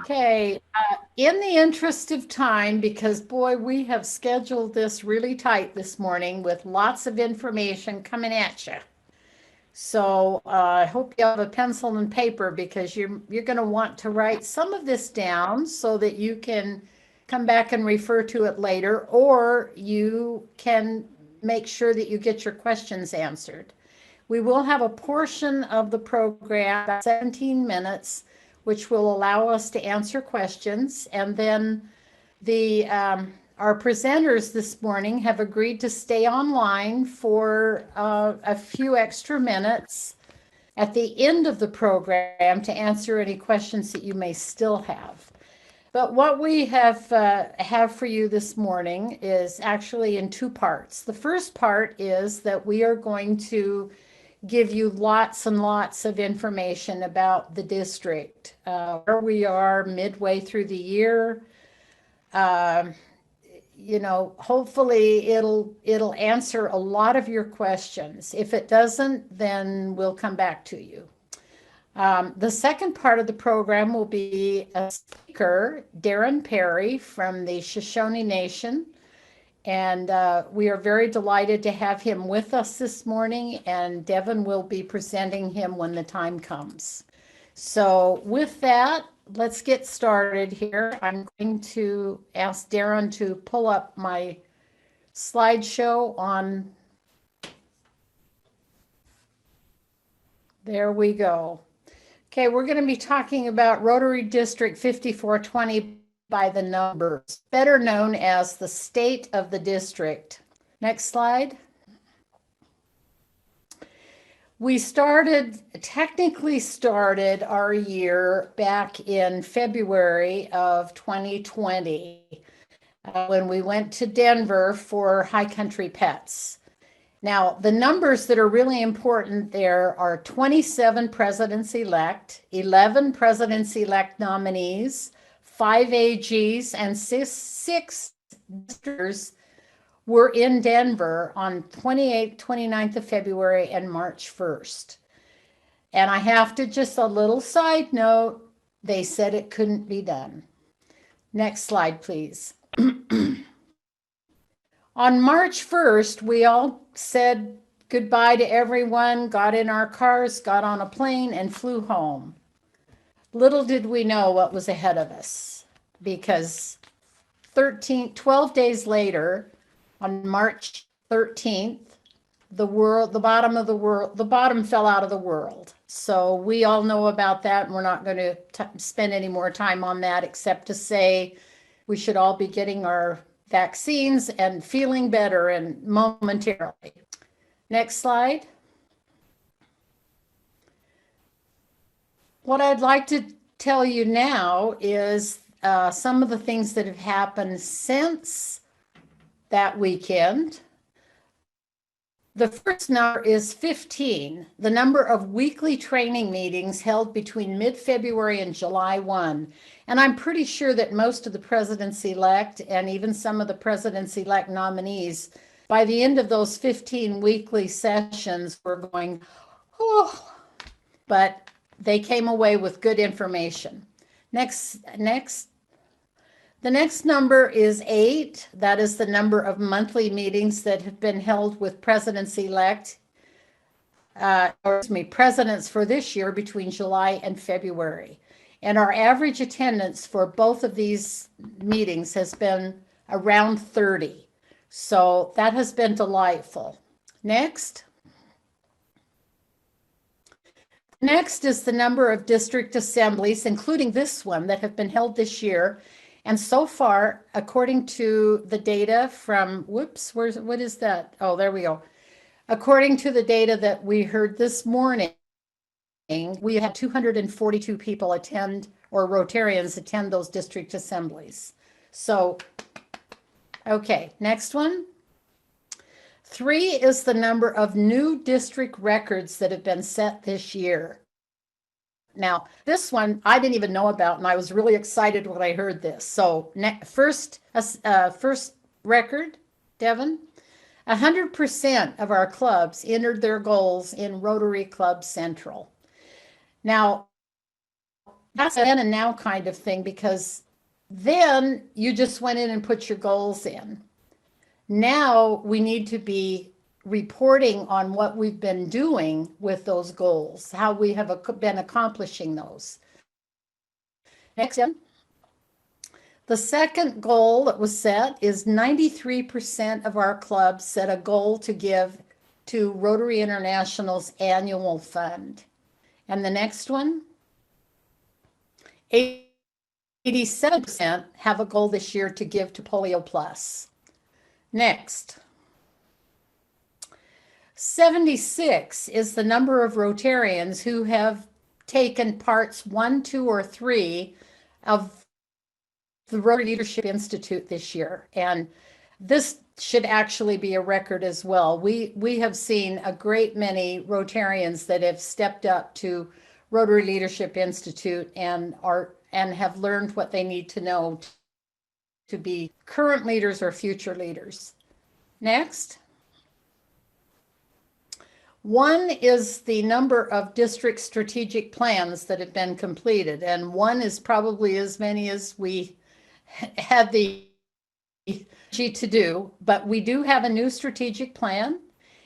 Okay, in the interest of time, because boy, we have scheduled this really tight this morning with lots of information coming at you. So I hope you have a pencil and paper because you're going to want to write some of this down so that you can come back and refer to it later, or you can make sure that you get your questions answered. We will have a portion of the program, about 17 minutes, which will allow us to answer questions. And then the our presenters this morning have agreed to stay online for a few extra minutes at the end of the program to answer any questions that you may still have. But what we have for you this morning is actually in two parts. The first part is that we are going to give you lots and lots of information about the district, where we are midway through the year. Uh, hopefully it'll answer a lot of your questions. If it doesn't, then we'll come back to you. The second part of the program will be a speaker, Darren Parry from the Shoshone Nation. And we are very delighted to have him with us this morning, and Devin will be presenting him when the time comes. So with that, let's get started here. I'm going to ask Darren to pull up my slideshow on. There we go. Okay, we're going to be talking about Rotary District 5420 by the numbers, better known as the state of the district. Next slide. We technically started our year back in February of 2020 when we went to Denver for High Country Pets. Now, the numbers that are really important there are 27 presidents-elect, 11 presidents-elect nominees, 5 AGs, and six districtors were in Denver on 28th, 29th of February and March 1st. And I have to just a little side note, they said it couldn't be done. Next slide, please. On March 1st, we all said goodbye to everyone, got in our cars, got on a plane, and flew home. Little did we know what was ahead of us, because 12 days later, on March 13th, the bottom fell out of the world. So we all know about that, and we're not going to spend any more time on that, except to say we should all be getting our vaccines and feeling better and momentarily. Next slide. What I'd like to tell you now is some of the things that have happened since that weekend. The first number is 15, the number of weekly training meetings held between mid-February and July 1. And I'm pretty sure that most of the presidents-elect and even some of the presidents-elect nominees, by the end of those 15 weekly sessions, were going, oh, but they came away with good information. The next number is 8. That is the number of monthly meetings that have been held with presidents-elect, presidents for this year between July and February. And our average attendance for both of these meetings has been around 30. So that has been delightful. Next. Next is the number of district assemblies, including this one, that have been held this year. And so far, according to the data from, what is that? Oh, there we go. According to the data that we heard this morning, we had 242 people attend, or Rotarians attend, those district assemblies. So, okay, next one. 3 is the number of new district records that have been set this year. Now, this one I didn't even know about, and I was really excited when I heard this. So, first record, Devin, 100% of our clubs entered their goals in Rotary Club Central. Now, that's a then and now kind of thing, because then you just went in and put your goals in. Now we need to be reporting on what we've been doing with those goals, how we have been accomplishing those. Next, the second goal that was set is 93% of our clubs set a goal to give to Rotary International's annual fund. And the next one, 87% have a goal this year to give to Polio Plus. Next, 76 is the number of Rotarians who have taken parts 1, 2, or 3 of the Rotary Leadership Institute this year. And this should actually be a record as well. We have seen a great many Rotarians that have stepped up to Rotary Leadership Institute and have learned what they need to know to be current leaders or future leaders. Next. 1 is the number of district strategic plans that have been completed, and 1 is probably as many as we had the energy to do, but we do have a new strategic plan.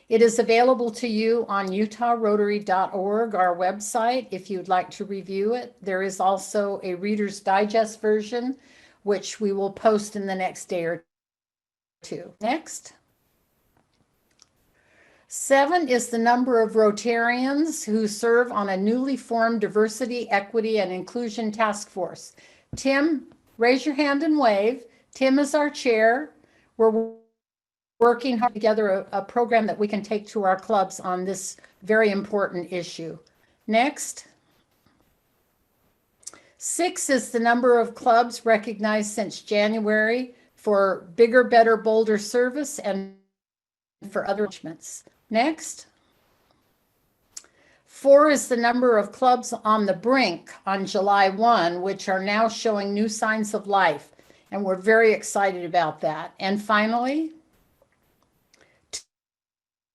It is available to you on utahrotary.org, our website, if you'd like to review it. There is also a Reader's Digest version, which we will post in the next day or two. Next. 7 is the number of Rotarians who serve on a newly formed Diversity, Equity, and Inclusion Task Force. Tim, raise your hand and wave. Tim is our chair. We're working hard together a program that we can take to our clubs on this very important issue. Next. 6 is the number of clubs recognized since January for bigger, better, bolder service and for other arrangements. Next. 4 is the number of clubs on the brink on July 1, which are now showing new signs of life, and we're very excited about that. And finally,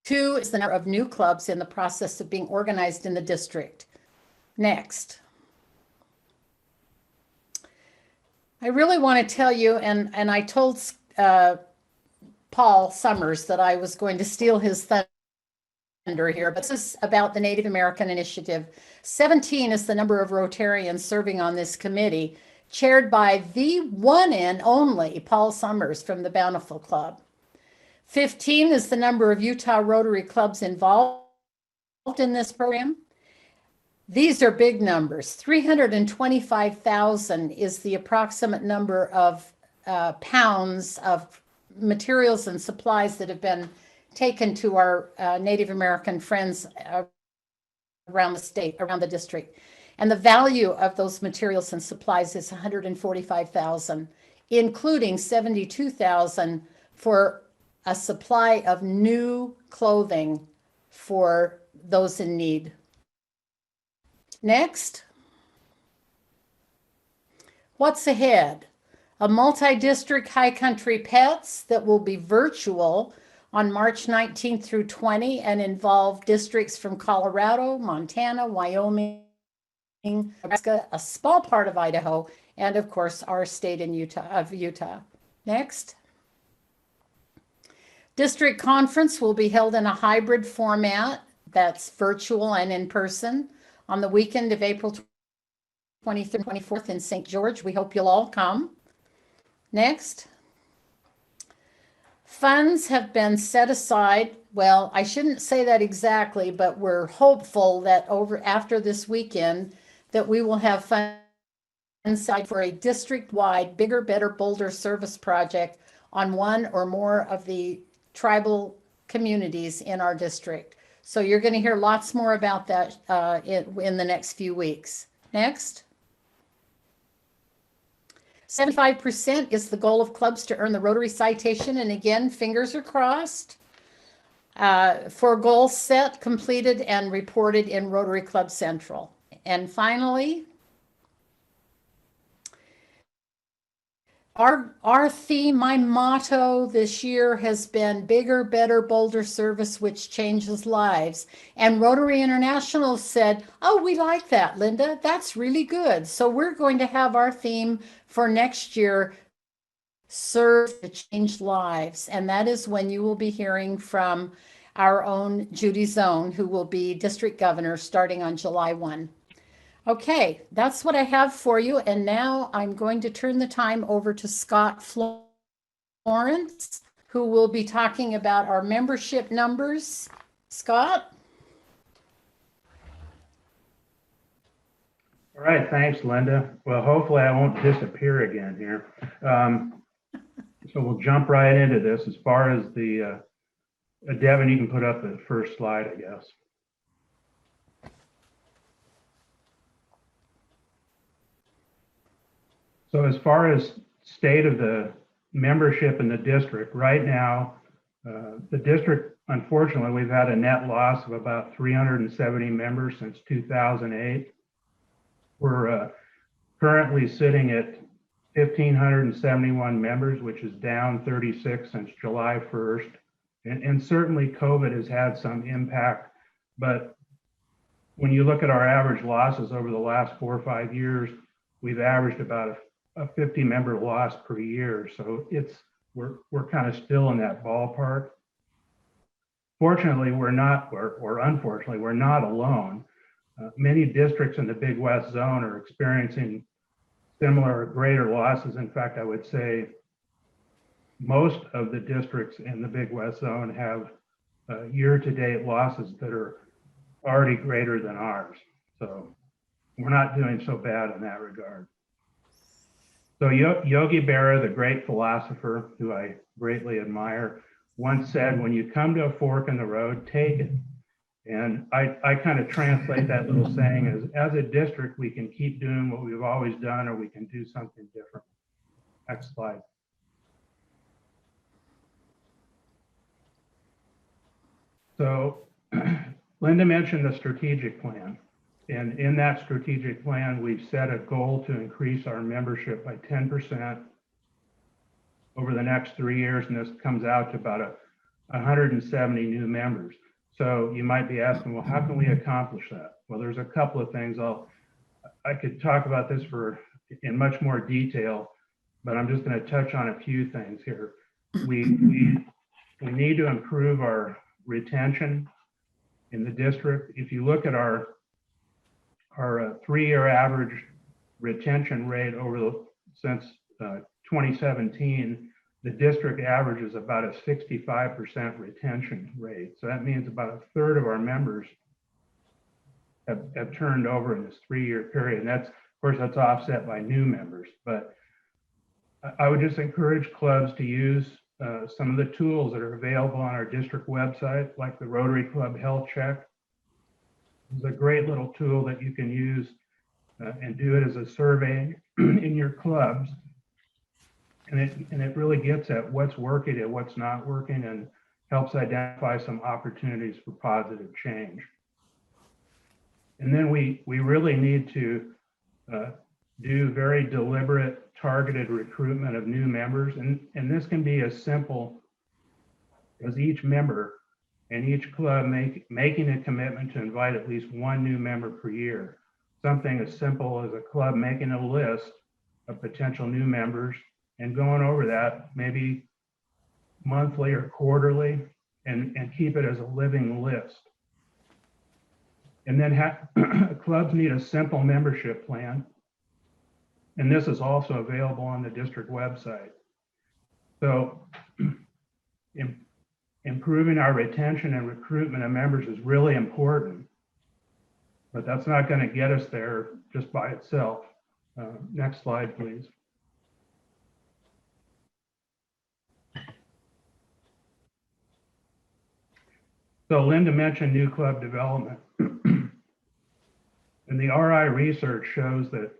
2 is the number of new clubs in the process of being organized in the district. Next. I really want to tell you, and I told Paul Summers that I was going to steal his thunder here, but this is about the Native American Initiative. 17 is the number of Rotarians serving on this committee, chaired by the one and only Paul Summers from the Bountiful Club. 15 is the number of Utah Rotary clubs involved in this program. These are big numbers. 325,000 is the approximate number of pounds of materials and supplies that have been taken to our Native American friends around the state, around the district. And the value of those materials and supplies is 145,000, including 72,000 for a supply of new clothing for those in need. Next. What's ahead? A multi-district high country pets that will be virtual on March 19th through 20 and involve districts from Colorado, Montana, Wyoming, Nebraska, a small part of Idaho, and of course our state in Utah. Next. District conference will be held in a hybrid format that's virtual and in person on the weekend of April 23rd and 24th in St. George. We hope you'll all come. Next. Funds have been set aside. Well, I shouldn't say that exactly, but we're hopeful that after this weekend that we will have funds set for a district-wide bigger, better, bolder service project on one or more of the tribal communities in our district. So you're going to hear lots more about that in the next few weeks. Next. 75% is the goal of clubs to earn the Rotary citation. And again, fingers are crossed for goals set, completed, and reported in Rotary Club Central. And finally, Our theme, my motto this year has been bigger, better, bolder service, which changes lives. And Rotary International said, "Oh, we like that, Linda. That's really good." So we're going to have our theme for next year, serve to change lives. And that is when you will be hearing from our own Judy Zone, who will be district governor starting on July 1. Okay, that's what I have for you. And now I'm going to turn the time over to Scott Florence, who will be talking about our membership numbers. Scott? All right, thanks, Linda. Well, hopefully I won't disappear again here. So we'll jump right into this. As far as the, Devin, you can put up the first slide, I guess. So as far as state of the membership in the district, right now, the district, unfortunately, we've had a net loss of about 370 members since 2008. We're currently sitting at 1,571 members, which is down 36 since July 1st. And certainly COVID has had some impact, but when you look at our average losses over the last 4 or 5 years, we've averaged about a 50 member loss per year. So we're kind of still in that ballpark. Fortunately, we're not, or unfortunately, we're not alone. Many districts in the Big West Zone are experiencing similar or greater losses. In fact, I would say most of the districts in the Big West Zone have year-to-date losses that are already greater than ours. So we're not doing so bad in that regard. So Yogi Berra, the great philosopher who I greatly admire, once said, when you come to a fork in the road, take it. And I kind of translate that little saying as a district, we can keep doing what we've always done, or we can do something different. Next slide. So Linda mentioned the strategic plan. And in that strategic plan, we've set a goal to increase our membership by 10% over the next 3 years. And this comes out to about 170 new members. So you might be asking, well, how can we accomplish that? Well, there's a couple of things. I could talk about this in much more detail, but I'm just going to touch on a few things here. We need to improve our retention in the district. If you look at our 3-year average retention rate since 2017, the district average is about a 65% retention rate. So that means about a third of our members have turned over in this 3-year period. And of course, that's offset by new members. But I would just encourage clubs to use some of the tools that are available on our district website, like the Rotary Club Health Check. It's a great little tool that you can use and do it as a survey in your clubs. And it really gets at what's working and what's not working, and helps identify some opportunities for positive change. And then we really need to do very deliberate, targeted recruitment of new members. And this can be as simple as each member and each club making a commitment to invite at least one new member per year. Something as simple as a club making a list of potential new members and going over that maybe monthly or quarterly, and keep it as a living list. And then clubs need a simple membership plan. And this is also available on the district website. So improving our retention and recruitment of members is really important, but that's not going to get us there just by itself. Next slide, please. So Linda mentioned new club development. And the RI research shows that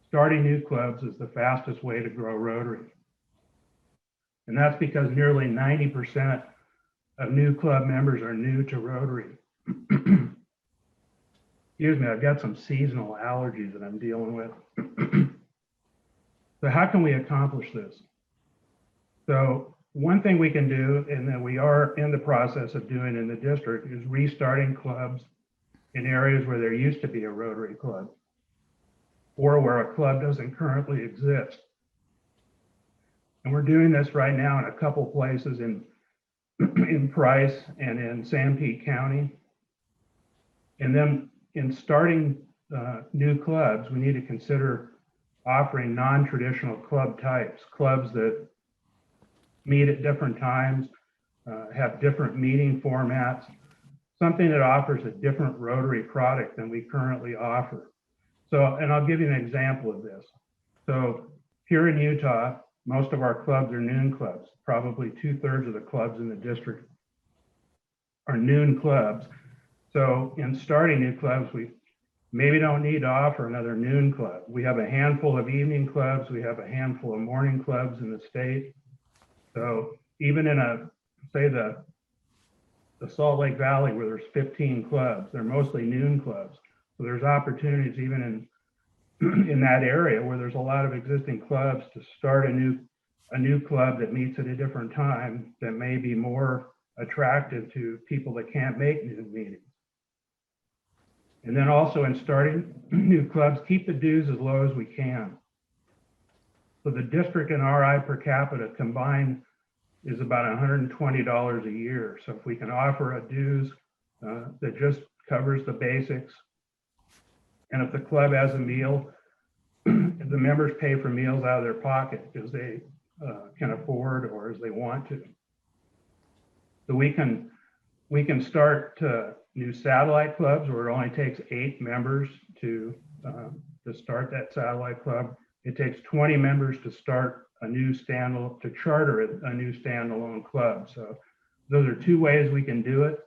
starting new clubs is the fastest way to grow Rotary. And that's because nearly 90% of new club members are new to Rotary. Excuse me, I've got some seasonal allergies that I'm dealing with. So how can we accomplish this? So one thing we can do, and that we are in the process of doing in the district, is restarting clubs in areas where there used to be a Rotary club or where a club doesn't currently exist. And we're doing this right now in a couple places in Price and in Sanpete County. And then in starting new clubs, we need to consider offering non-traditional club types, clubs that meet at different times, have different meeting formats, something that offers a different Rotary product than we currently offer. So, and I'll give you an example of this. So here in Utah, most of our clubs are noon clubs. Probably 2/3 of the clubs in the district are noon clubs. So in starting new clubs, we maybe don't need to offer another noon club. We have a handful of evening clubs. We have a handful of morning clubs in the state. So even in say the Salt Lake Valley, where there's 15 clubs, they're mostly noon clubs. So there's opportunities even in that area where there's a lot of existing clubs to start a new club that meets at a different time that may be more attractive to people that can't make noon meetings. And then also in starting new clubs, keep the dues as low as we can. So the district and RI per capita combined is about $120 a year. So if we can offer a dues that just covers the basics, and if the club has a meal, if the members pay for meals out of their pocket because they can afford or as they want to. So we can start new satellite clubs where it only takes 8 members to start that satellite club. It takes 20 members to start a new to charter a new standalone club. So those are 2 ways we can do it.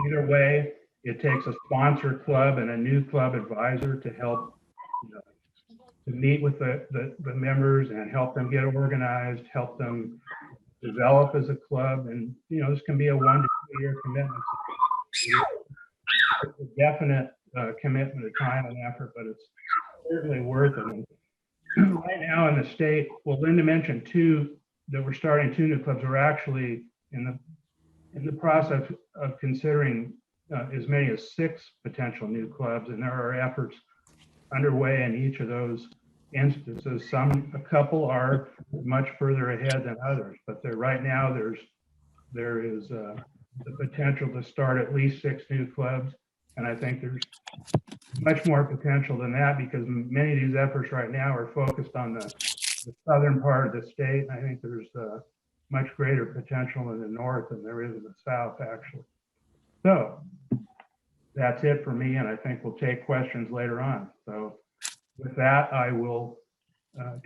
Either way, it takes a sponsor club and a new club advisor to help to meet with the members and help them get organized, help them develop as a club. And this can be a 1 to 2 year commitment. It's a definite commitment of time and effort, but it's certainly worth it. And right now in the state, well, Linda mentioned 2 that we're starting 2 new clubs. We're actually in the process of considering as many as 6 potential new clubs, and there are efforts underway in each of those instances. A couple are much further ahead than others, but right now there is the potential to start at least 6 new clubs, and I think there's much more potential than that because many of these efforts right now are focused on the southern part of the state. And I think there's much greater potential in the north than there is in the south, actually. So that's it for me, and I think we'll take questions later on. So with that, I will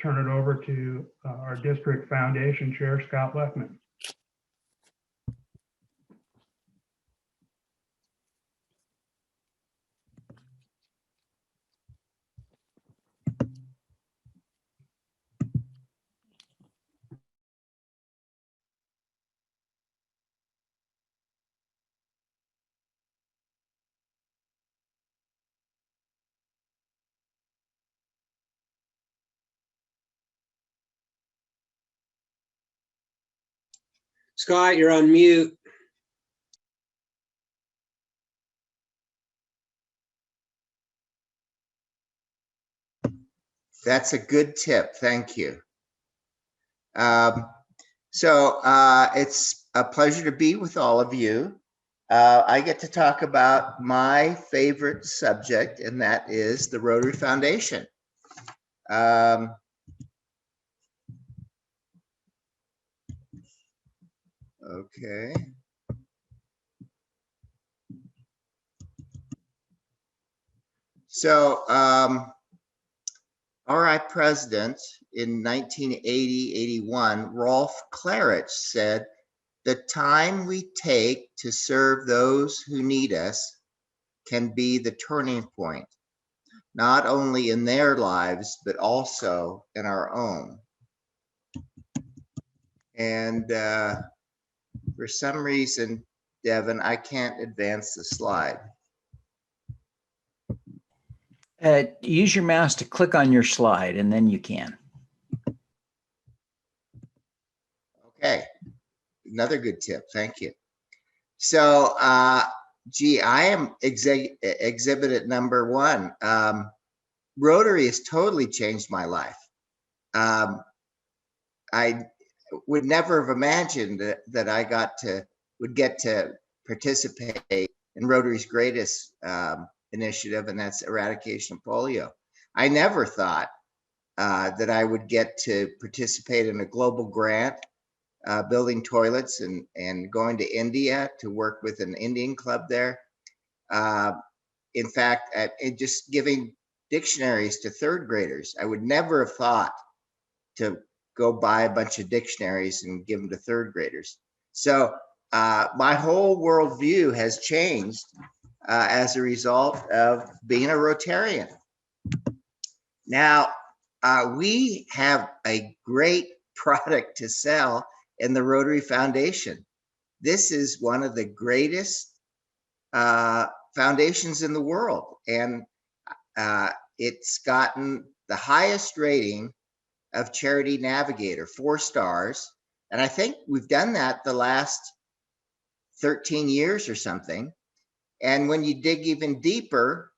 turn it over to our district foundation chair, Scott Leffman. Scott, you're on mute. That's a good tip. Thank you. It's a pleasure to be with all of you. I get to talk about my favorite subject, and that is the Rotary Foundation. Okay. So, RI president in 1980-81, Rolf Klarich said, "The time we take to serve those who need us can be the turning point, not only in their lives, but also in our own." And for some reason, Devin, I can't advance the slide. Use your mouse to click on your slide, and then you can. Okay, another good tip. Thank you. So, gee, I am exhibit number 1. Rotary has totally changed my life. I would never have imagined that I would get to participate in Rotary's greatest initiative, and that's eradication of polio. I never thought that I would get to participate in a global grant, building toilets and going to India to work with an Indian club there. In fact, just giving dictionaries to 3rd graders. I would never have thought to go buy a bunch of dictionaries and give them to 3rd graders. So my whole worldview has changed as a result of being a Rotarian. Now, we have a great product to sell in the Rotary Foundation. This is one of the greatest foundations in the world, and it's gotten the highest rating of Charity Navigator, 4 stars. And I think we've done that the last 13 years or something. And when you dig even deeper,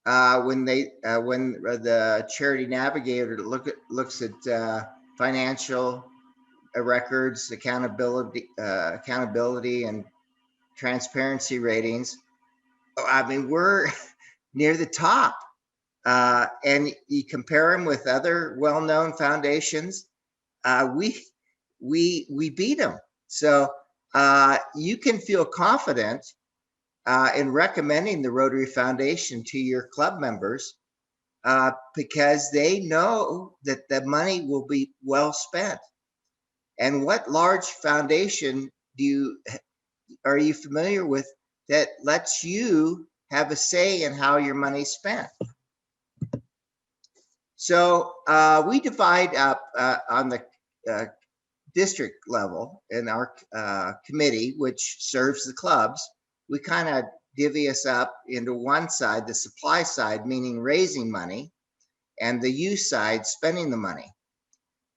when the Charity Navigator looks at financial records, accountability and transparency ratings, I mean, we're near the top. And you compare them with other well-known foundations, we beat them. So you can feel confident in recommending the Rotary Foundation to your club members because they know that the money will be well spent. And what large foundation are you familiar with that lets you have a say in how your money's spent? So we divide up on the district level in our committee, which serves the clubs. We kind of divvy us up into one side, the supply side, meaning raising money, and the use side, spending the money.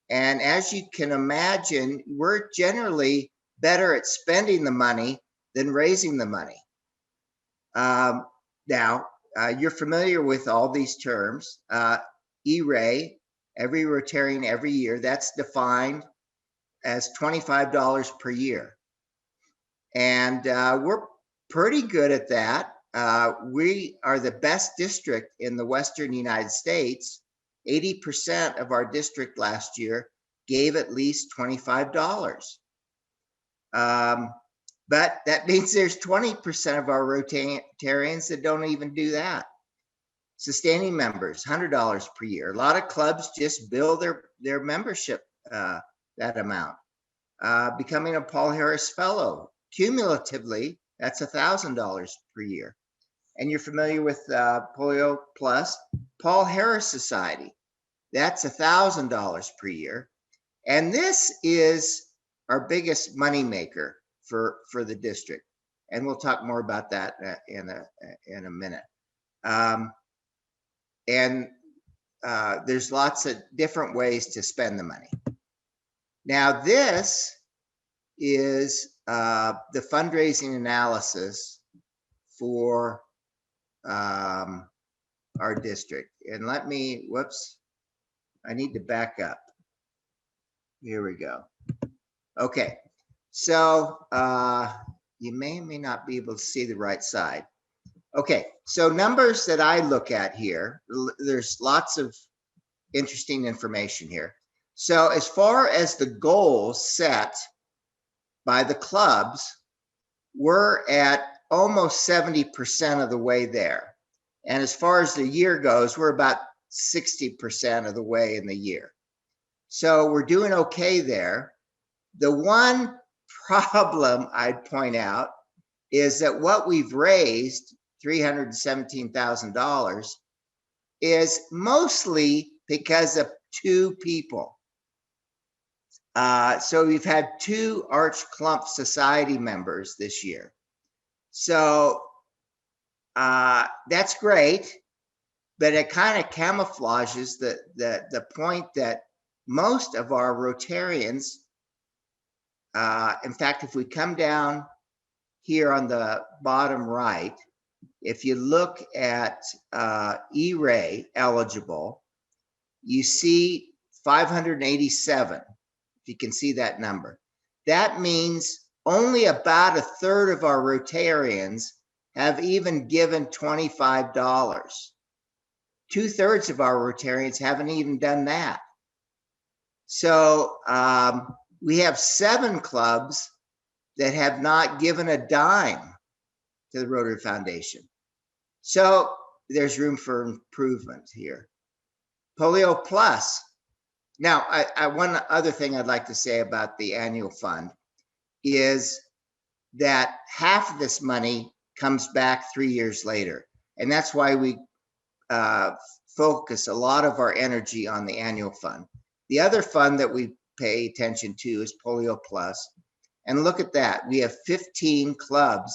And as you can imagine, we're generally better at spending the money than raising the money. Now, you're familiar with all these terms. E-Ray, every Rotarian every year, that's defined as $25 per year. And we're pretty good at that. We are the best district in the Western United States. 80% of our district last year gave at least $25. But that means there's 20% of our Rotarians that don't even do that. Sustaining members, $100 per year. A lot of clubs just bill their membership that amount. Becoming a Paul Harris Fellow, cumulatively, that's $1,000 per year. And you're familiar with Polio Plus, Paul Harris Society, that's $1,000 per year. And this is our biggest money maker for the district. And we'll talk more about that in a minute. There's lots of different ways to spend the money. Now, this is the fundraising analysis for our district. And whoops, I need to back up. Here we go. Okay, so you may or may not be able to see the right side. Okay, so numbers that I look at here, there's lots of interesting information here. So as far as the goals set by the clubs, we're at almost 70% of the way there. And as far as the year goes, we're about 60% of the way in the year. So we're doing okay there. The one problem I'd point out is that what we've raised, $317,000, is mostly because of 2 people. So we've had 2 Arch Clump Society members this year. So that's great, but it kind of camouflages the point that most of our Rotarians, in fact, if we come down here on the bottom right, if you look at E-Ray eligible, you see 587, if you can see that number. That means only about a third of our Rotarians have even given $25. 2/3 of our Rotarians haven't even done that. So we have 7 clubs that have not given a dime to the Rotary Foundation. So there's room for improvement here. Polio Plus. Now, one other thing I'd like to say about the annual fund is that half of this money comes back 3 years later. And that's why we focus a lot of our energy on the annual fund. The other fund that we pay attention to is Polio Plus. And look at that. We have 15 clubs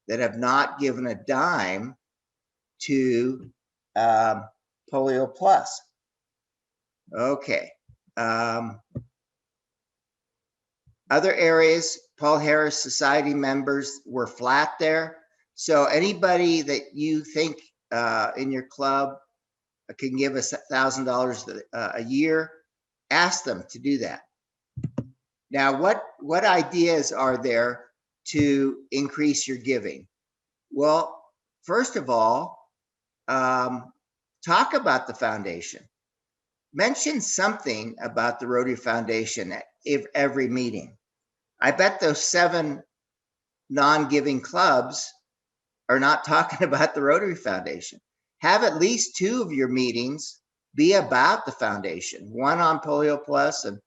that have not given a dime to Polio Plus. Okay. Other areas, Paul Harris Society members were flat there. So anybody that you think in your club can give us $1,000 a year, ask them to do that. Now, what ideas are there to increase your giving? Well, first of all, talk about the foundation. Mention something about the Rotary Foundation at every meeting. I bet those 7 non-giving clubs are not talking about the Rotary Foundation. Have at least 2 of your meetings be about the foundation, one on Polio Plus and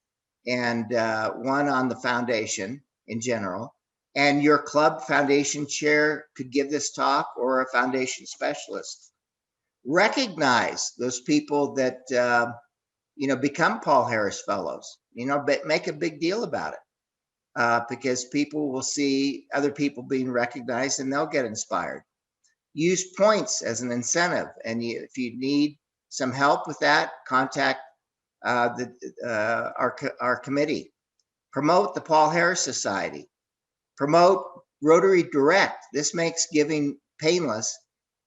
one on the foundation in general. And your club foundation chair could give this talk, or a foundation specialist. Recognize those people that become Paul Harris Fellows, but make a big deal about it, because people will see other people being recognized and they'll get inspired. Use points as an incentive, and if you need some help with that, contact our committee. Promote the Paul Harris Society. Promote Rotary Direct. This makes giving painless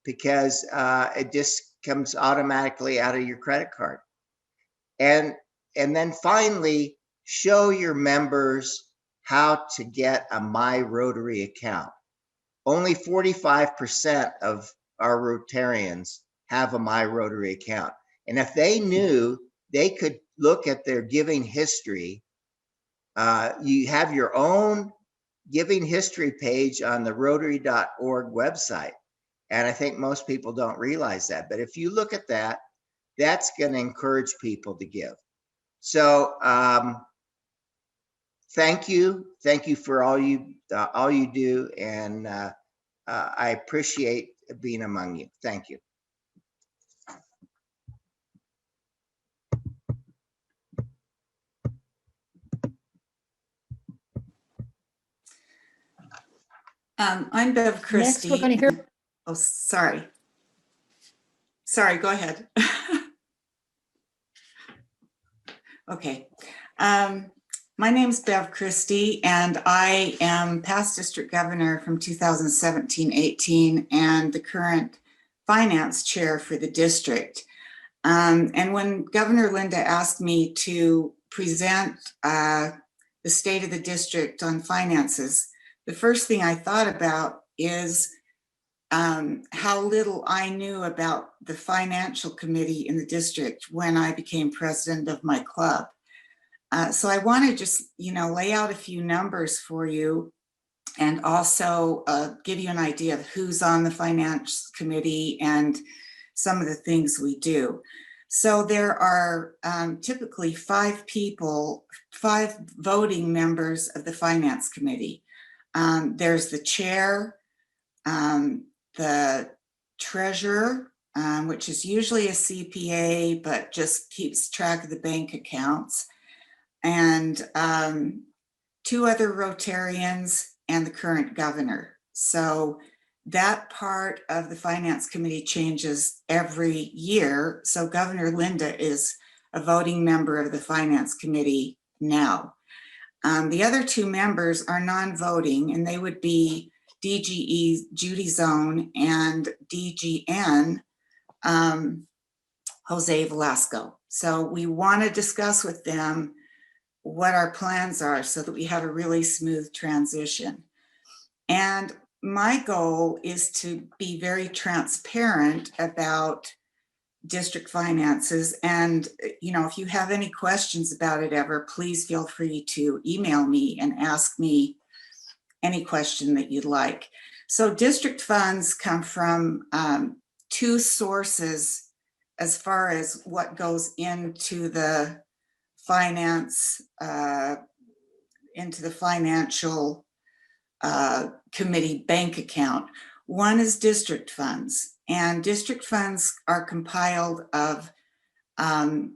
because it just comes automatically out of your credit card. And then finally, show your members how to get a My Rotary account. Only 45% of our Rotarians have a My Rotary account. And if they knew they could look at their giving history, you have your own giving history page on the Rotary.org website. And I think most people don't realize that. But if you look at that, that's going to encourage people to give. So thank you. Thank you for all you do. And I appreciate being among you. Thank you. I'm Bev Christie. Next, we're going to hear. Oh, sorry. Sorry, go ahead. Okay. My name's Bev Christie, and I am past district governor from 2017-18 and the current finance chair for the district. And when Governor Linda asked me to present the state of the district on finances, the first thing I thought about is how little I knew about the financial committee in the district when I became president of my club. So I want to just, lay out a few numbers for you, and also give you an idea of who's on the finance committee and some of the things we do. So there are typically 5 voting members of the finance committee. There's the chair, the treasurer, which is usually a CPA, but just keeps track of the bank accounts, and 2 other Rotarians and the current governor. So that part of the Finance Committee changes every year. So Governor Linda is a voting member of the Finance Committee now. The other two members are non-voting, and they would be DGE Judy Zone and DGN Jose Velasco. So we want to discuss with them what our plans are so that we have a really smooth transition. And my goal is to be very transparent about district finances. And, you know, if you have any questions about it ever, please feel free to email me and ask me any question that you'd like. So district funds come from two sources as far as what goes into the finance, into the financial committee bank account. One is district funds, and district funds are compiled of the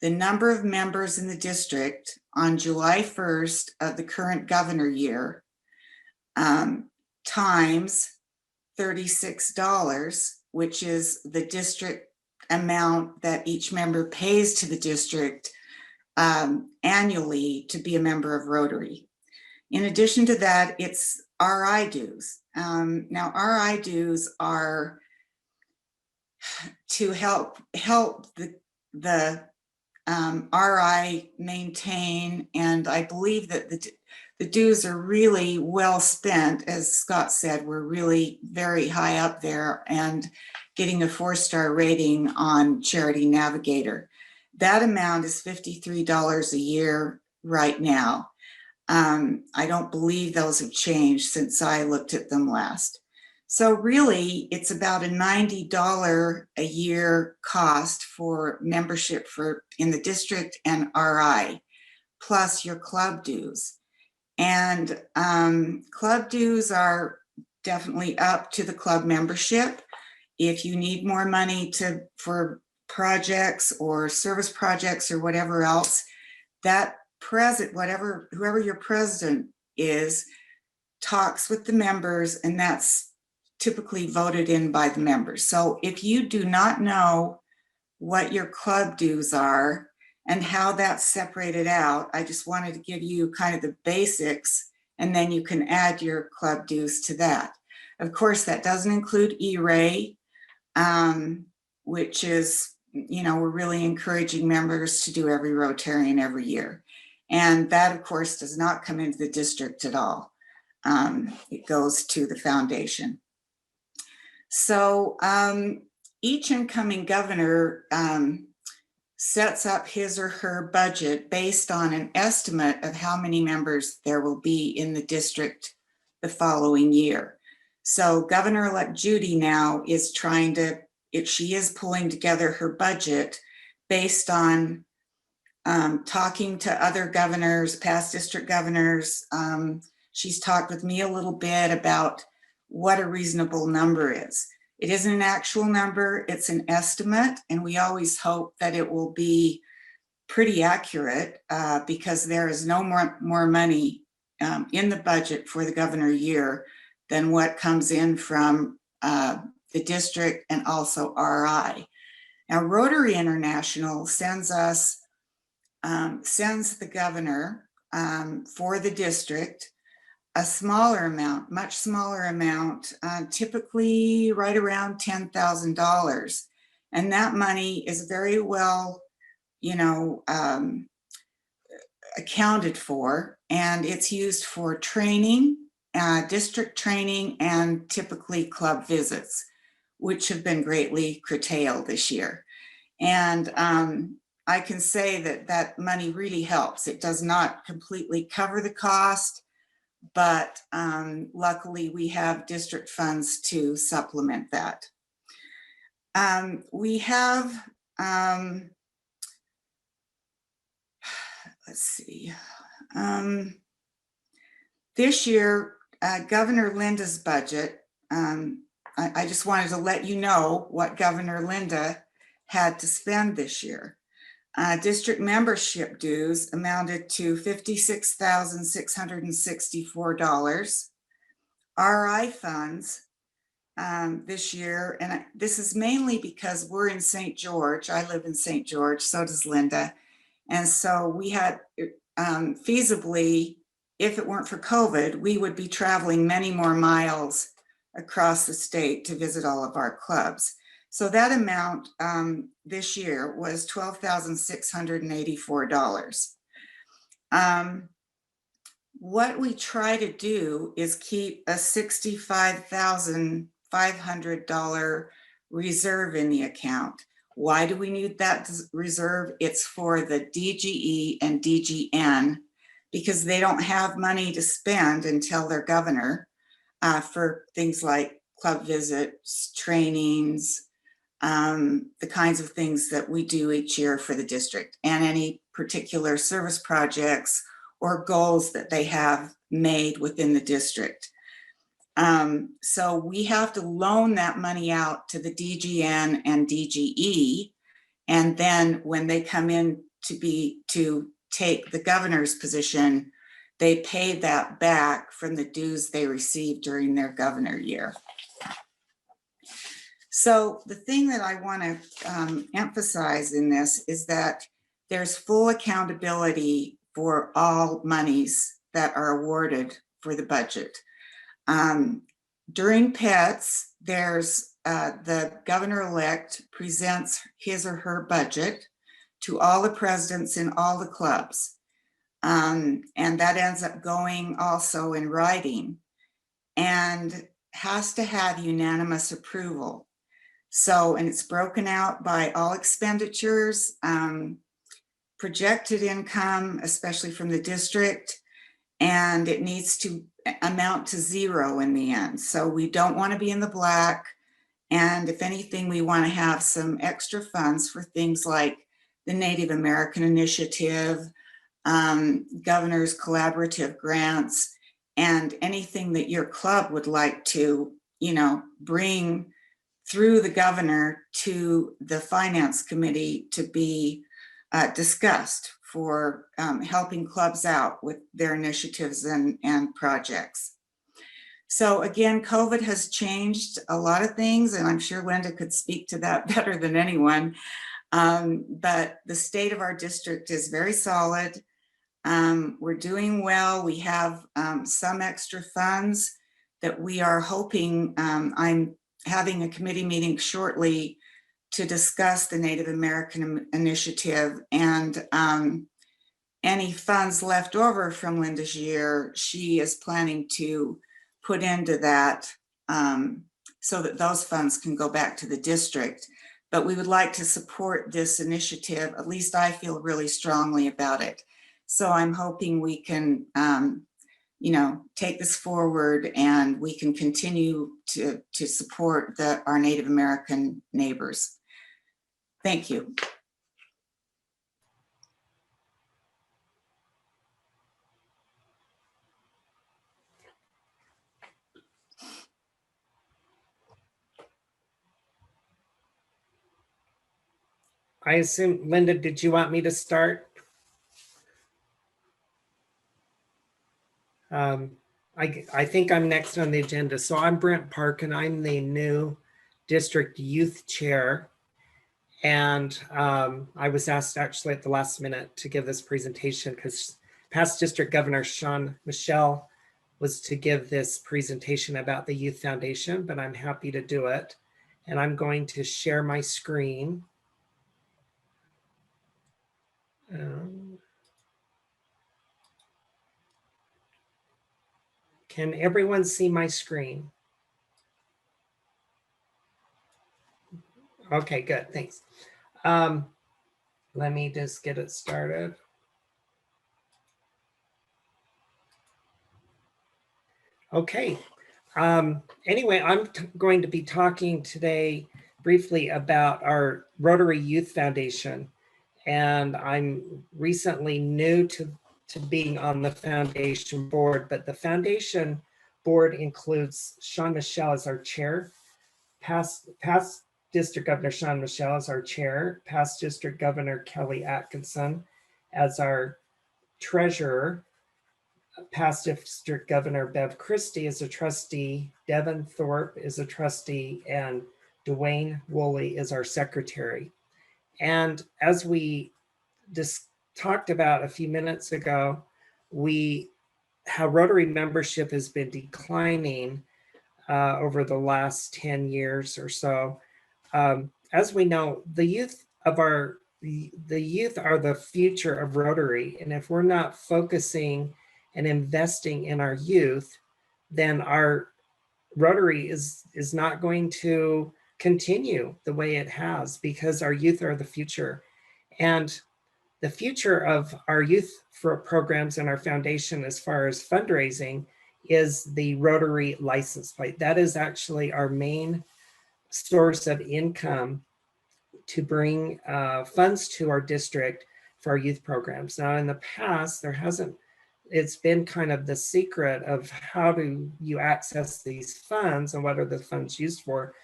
number of members in the district on July 1st of the current governor year, times $36, which is the district amount that each member pays to the district annually to be a member of Rotary. In addition to that, it's RI dues. Now, RI dues are to help the RI maintain, and I believe that the dues are really well spent. As Scott said, we're really very high up there and getting a 4-star rating on Charity Navigator. That amount is $53 a year right now. I don't believe those have changed since I looked at them last. So really, it's about a $90 a year cost for membership in the district and RI, plus your club dues. And club dues are definitely up to the club membership. If you need more money for projects or service projects or whatever else, that whoever your president is, talks with the members, and that's typically voted in by the members. So if you do not know what your club dues are and how that's separated out, I just wanted to give you kind of the basics, and then you can add your club dues to that. Of course, that doesn't include E-Ray, which is, you know, we're really encouraging members to do every Rotarian every year. And that, of course, does not come into the district at all. It goes to the foundation. So each incoming governor sets up his or her budget based on an estimate of how many members there will be in the district the following year. So Governor-elect Judy now is she is pulling together her budget based on talking to other governors, past district governors. She's talked with me a little bit about what a reasonable number is. It isn't an actual number, it's an estimate, and we always hope that it will be pretty accurate because there is no more money in the budget for the governor year than what comes in from the district and also RI. Now, Rotary International sends the governor for the district a smaller amount, much smaller amount, typically right around $10,000. And that money is very well, accounted for, and it's used for training, district training, and typically club visits, which have been greatly curtailed this year. And I can say that money really helps. It does not completely cover the cost, but luckily we have district funds to supplement that. We have, let's see, this year, Governor Linda's budget, I just wanted to let you know what Governor Linda had to spend this year. District membership dues amounted to $56,664. RI funds this year. And this is mainly because we're in St. George. I live in St. George, so does Linda. And so we had feasibly, if it weren't for COVID, we would be traveling many more miles across the state to visit all of our clubs. So that amount this year was $12,684. What we try to do is keep a $65,500 reserve in the account. Why do we need that reserve? It's for the DGE and DGN because they don't have money to spend until they're governor for things like club visits, trainings, the kinds of things that we do each year for the district, and any particular service projects or goals that they have made within the district. So we have to loan that money out to the DGN and DGE. And then when they come in to take the governor's position, they pay that back from the dues they received during their governor year. So the thing that I want to emphasize in this is that there's full accountability for all monies that are awarded for the budget. During PETS, there's the governor-elect presents his or her budget to all the presidents in all the clubs. And that ends up going also in writing and has to have unanimous approval. So, and it's broken out by all expenditures, projected income, especially from the district, and it needs to amount to zero in the end. So we don't want to be in the black. And if anything, we want to have some extra funds for things like the Native American Initiative, governor's collaborative grants, and anything that your club would like to, bring through the governor to the finance committee to be discussed for helping clubs out with their initiatives and projects. So again, COVID has changed a lot of things, and I'm sure Linda could speak to that better than anyone. But the state of our district is very solid. We're doing well. We have some extra funds that we are hoping. I'm having a committee meeting shortly to discuss the Native American Initiative, and any funds left over from Linda's year, she is planning to put into that so that those funds can go back to the district. But we would like to support this initiative. At least I feel really strongly about it. So I'm hoping we can, take this forward and we can continue to support our Native American neighbors. Thank you. I assume, Linda, did you want me to start? I think I'm next on the agenda. So I'm Brent Park, and I'm the new district youth chair. And I was asked actually at the last minute to give this presentation because past district governor Sean Michelle was to give this presentation about the Youth Foundation, but I'm happy to do it. And I'm going to share my screen. Can everyone see my screen? Okay, good, thanks. Let me just get it started. Okay, anyway, I'm going to be talking today briefly about our Rotary Youth Foundation. And I'm recently new to being on the foundation board, but the foundation board includes Sean Michelle as our chair, past District Governor Sean Michelle as our chair, past District Governor Kelly Atkinson as our treasurer, past District Governor Bev Christie is a trustee, Devin Thorpe is a trustee, and Dwayne Woolley is our secretary. And as we just talked about a few minutes ago, how Rotary membership has been declining over the last 10 years or so. As we know, the youth are the future of Rotary. And if we're not focusing and investing in our youth, then our Rotary is not going to continue the way it has, because our youth are the future. And the future of our youth programs and our foundation as far as fundraising is the Rotary license plate. That is actually our main source of income to bring funds to our district for our youth programs. Now, in the past, it's been kind of the secret of how do you access these funds and what are the funds used for?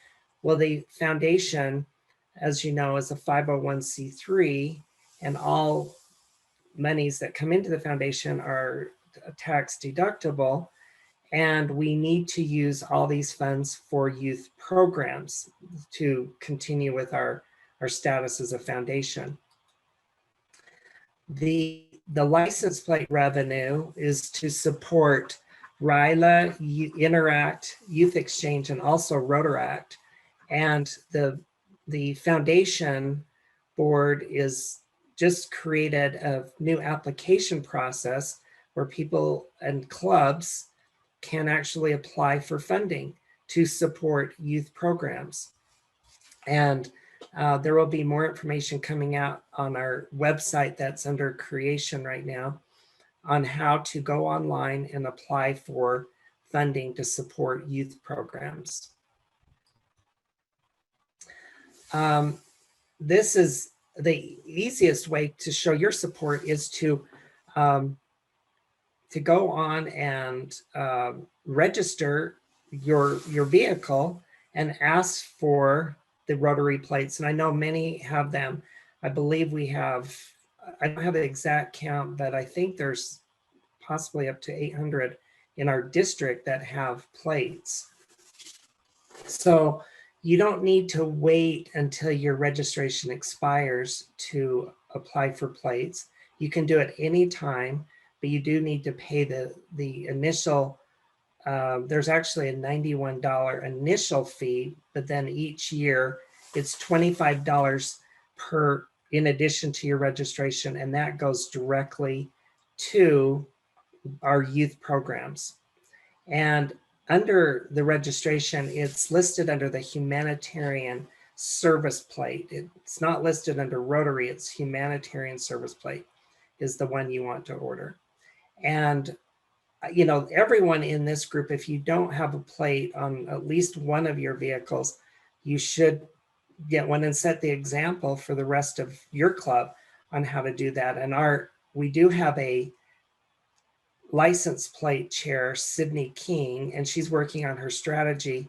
Well, the foundation, as you know, is a 501c3, and all monies that come into the foundation are tax deductible. And we need to use all these funds for youth programs to continue with our status as a foundation. The license plate revenue is to support RILA, Interact, Youth Exchange, and also Rotaract. And the foundation board is just created a new application process where people and clubs can actually apply for funding to support youth programs. And there will be more information coming out on our website that's under creation right now on how to go online and apply for funding to support youth programs. This is the easiest way to show your support is to go on and register your vehicle and ask for the Rotary plates. And I know many have them. I believe we have, I don't have the exact count, but I think there's possibly up to 800 in our district that have plates. So you don't need to wait until your registration expires to apply for plates. You can do it anytime, but you do need to pay the initial, there's actually a $91 initial fee, but then each year it's $25 in addition to your registration, and that goes directly to our youth programs. And under the registration, it's listed under the humanitarian service plate. It's not listed under Rotary, it's humanitarian service plate is the one you want to order. And you know, everyone in this group, if you don't have a plate on at least one of your vehicles, you should get one and set the example for the rest of your club on how to do that. And we do have a license plate chair, Sydney King, and she's working on her strategy,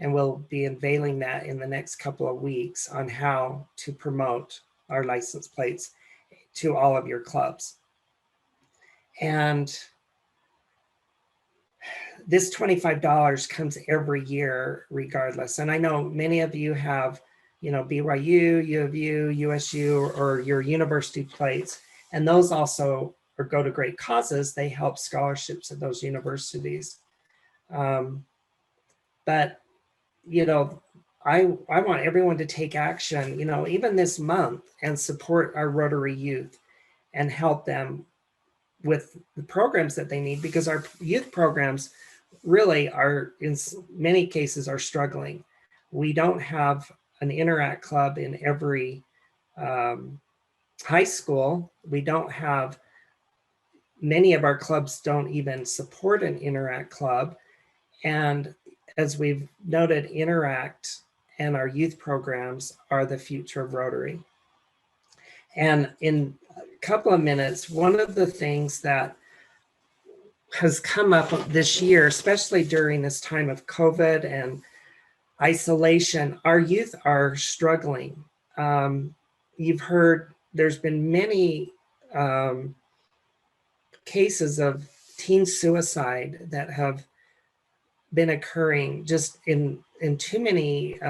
and we'll be unveiling that in the next couple of weeks on how to promote our license plates to all of your clubs. And this $25 comes every year regardless. And I know many of you have, you know, BYU, U of U, USU, or your university plates, and those also go to great causes. They help scholarships at those universities. But, you know, I want everyone to take action, you know, even this month, and support our Rotary youth and help them with the programs that they need, because our youth programs really are, in many cases, are struggling. We don't have an Interact club in every high school. We don't have, many of our clubs don't even support an Interact club. And as we've noted, Interact and our youth programs are the future of Rotary. And in a couple of minutes, one of the things that has come up this year, especially during this time of COVID and isolation, our youth are struggling. You've heard there's been many cases of teen suicide that have been occurring just in too many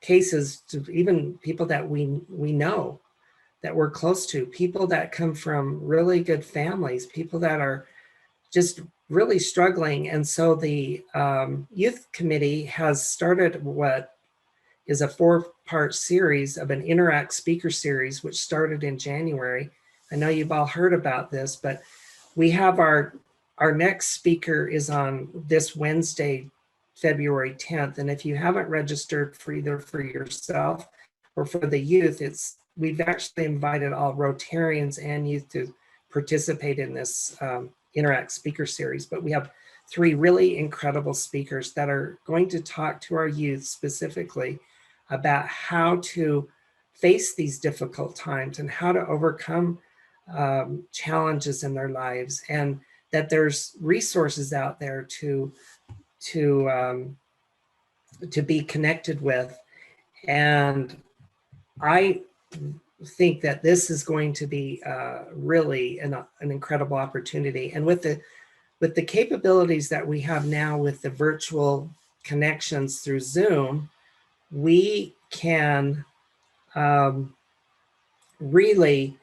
cases, to even people that we know, that we're close to, people that come from really good families, people that are just really struggling. And so the youth committee has started what is a 4-part series of an Interact speaker series, which started in January. I know you've all heard about this, but we have our next speaker is on this Wednesday, February 10th. And if you haven't registered for either for yourself or for the youth, we've actually invited all Rotarians and youth to participate in this Interact speaker series. But we have 3 really incredible speakers that are going to talk to our youth specifically about how to face these difficult times and how to overcome challenges in their lives, and that there's resources out there to be connected with. And I think that this is going to be really an incredible opportunity. And with the capabilities that we have now with the virtual connections through Zoom, we can really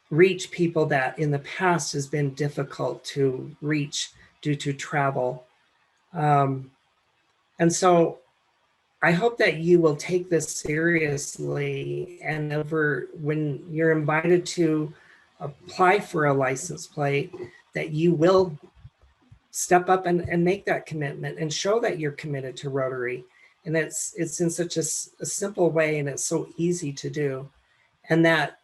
reach people that in the past has been difficult to reach due to travel. And so I hope that you will take this seriously, and when you're invited to apply for a license plate, that you will step up and make that commitment and show that you're committed to Rotary. And it's in such a simple way, and it's so easy to do. And that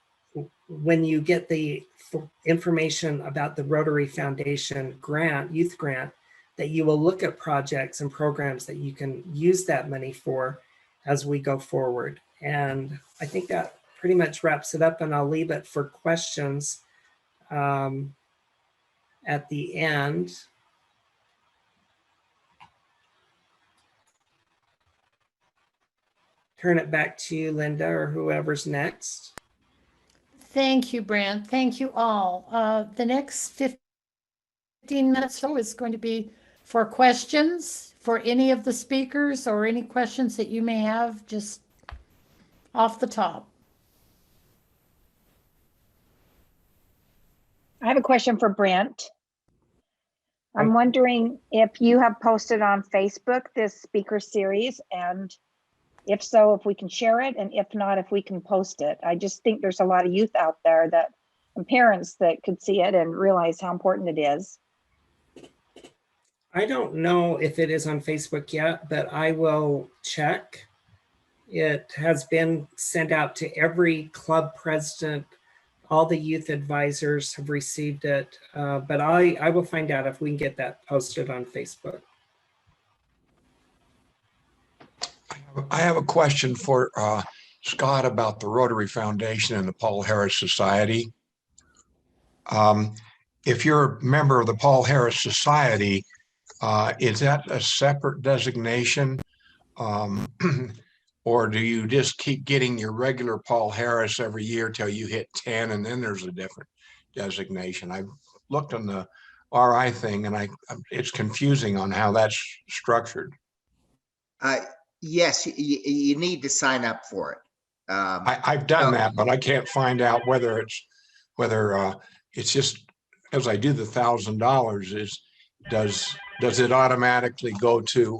when you get the information about the Rotary Foundation grant, youth grant, that you will look at projects and programs that you can use that money for as we go forward. And I think that pretty much wraps it up, and I'll leave it for questions at the end. Turn it back to you, Linda, or whoever's next. Thank you, Brent. Thank you all. The next 15 minutes or so is going to be for questions for any of the speakers, or any questions that you may have just off the top. I have a question for Brent. I'm wondering if you have posted on Facebook this speaker series, and if so, if we can share it, and if not, if we can post it. I just think there's a lot of youth out there and parents that could see it and realize how important it is. I don't know if it is on Facebook yet, but I will check. It has been sent out to every club president. All the youth advisors have received it, but I will find out if we can get that posted on Facebook. I have a question for Scott about the Rotary Foundation and the Paul Harris Society. If you're a member of the Paul Harris Society, is that a separate designation? Or do you just keep getting your regular Paul Harris every year till you hit 10, and then there's a different designation? I've looked on the RI thing, and it's confusing on how that's structured. Yes, you need to sign up for it. I've done that, but I can't find out whether it's just as I do the $1,000 does it automatically go to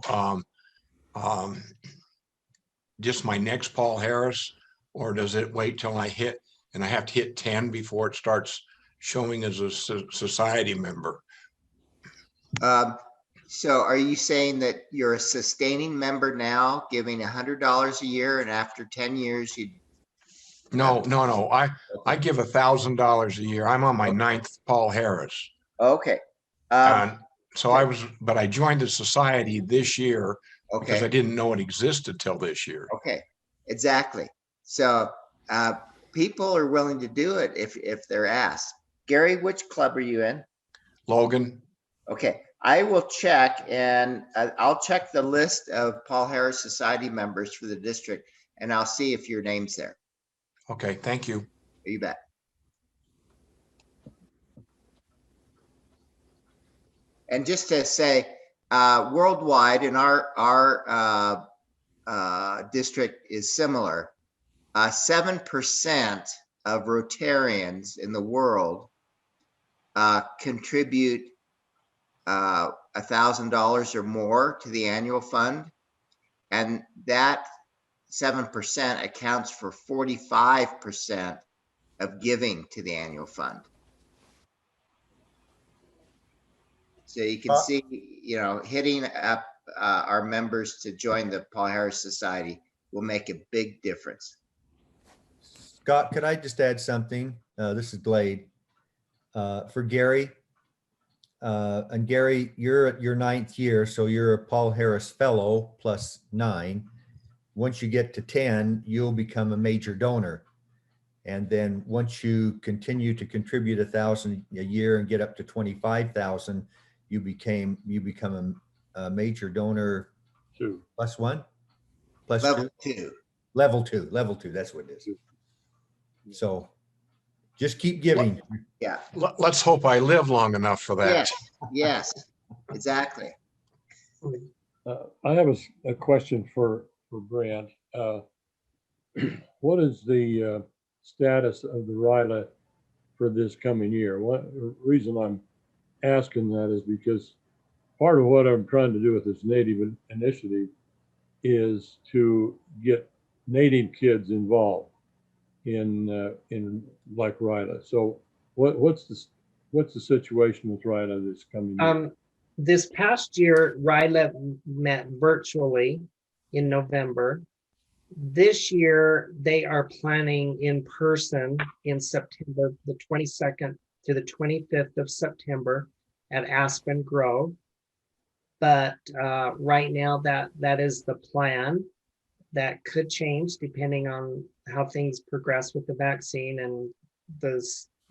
just my next Paul Harris, or does it wait till I have to hit 10 before it starts showing as a society member? So are you saying that you're a sustaining member now, giving $100 a year, and after 10 years you? No. I give $1,000 a year. I'm on my 9th Paul Harris. Okay. So I joined the society this year because I didn't know it existed till this year. Okay, exactly. So people are willing to do it if they're asked. Gary, which club are you in? Logan. Okay, I will check, and I'll check the list of Paul Harris Society members for the district, and I'll see if your name's there. Okay, thank you. You bet. And just to say, worldwide, and our district is similar. 7% of Rotarians in the world contribute $1,000 or more to the annual fund, and that 7% accounts for 45% of giving to the annual fund. So you can see, hitting up our members to join the Paul Harris Society will make a big difference. Scott, could I just add something? This is Glade. For Gary, and Gary, you're at your 9th year, so you're a Paul Harris Fellow plus 9. Once you get to 10, you'll become a major donor. And then once you continue to contribute $1,000 a year and get up to 25,000, you become a major donor. 2. Plus 1? Plus Level 2? 2. Level 2, that's what it is. So just keep giving. Yeah. Let's hope I live long enough for that. Yes, exactly. I have a question for Brand. What is the status of the RILA for this coming year? What reason I'm asking that is because part of what I'm trying to do with this Native initiative is to get Native kids involved in like RILA. So what's the situation with RILA this coming year? This past year, RILA met virtually in November. This year, they are planning in person in September, the 22nd to the 25th of September at Aspen Grove. But right now, that is the plan. That could change depending on how things progress with the vaccine and the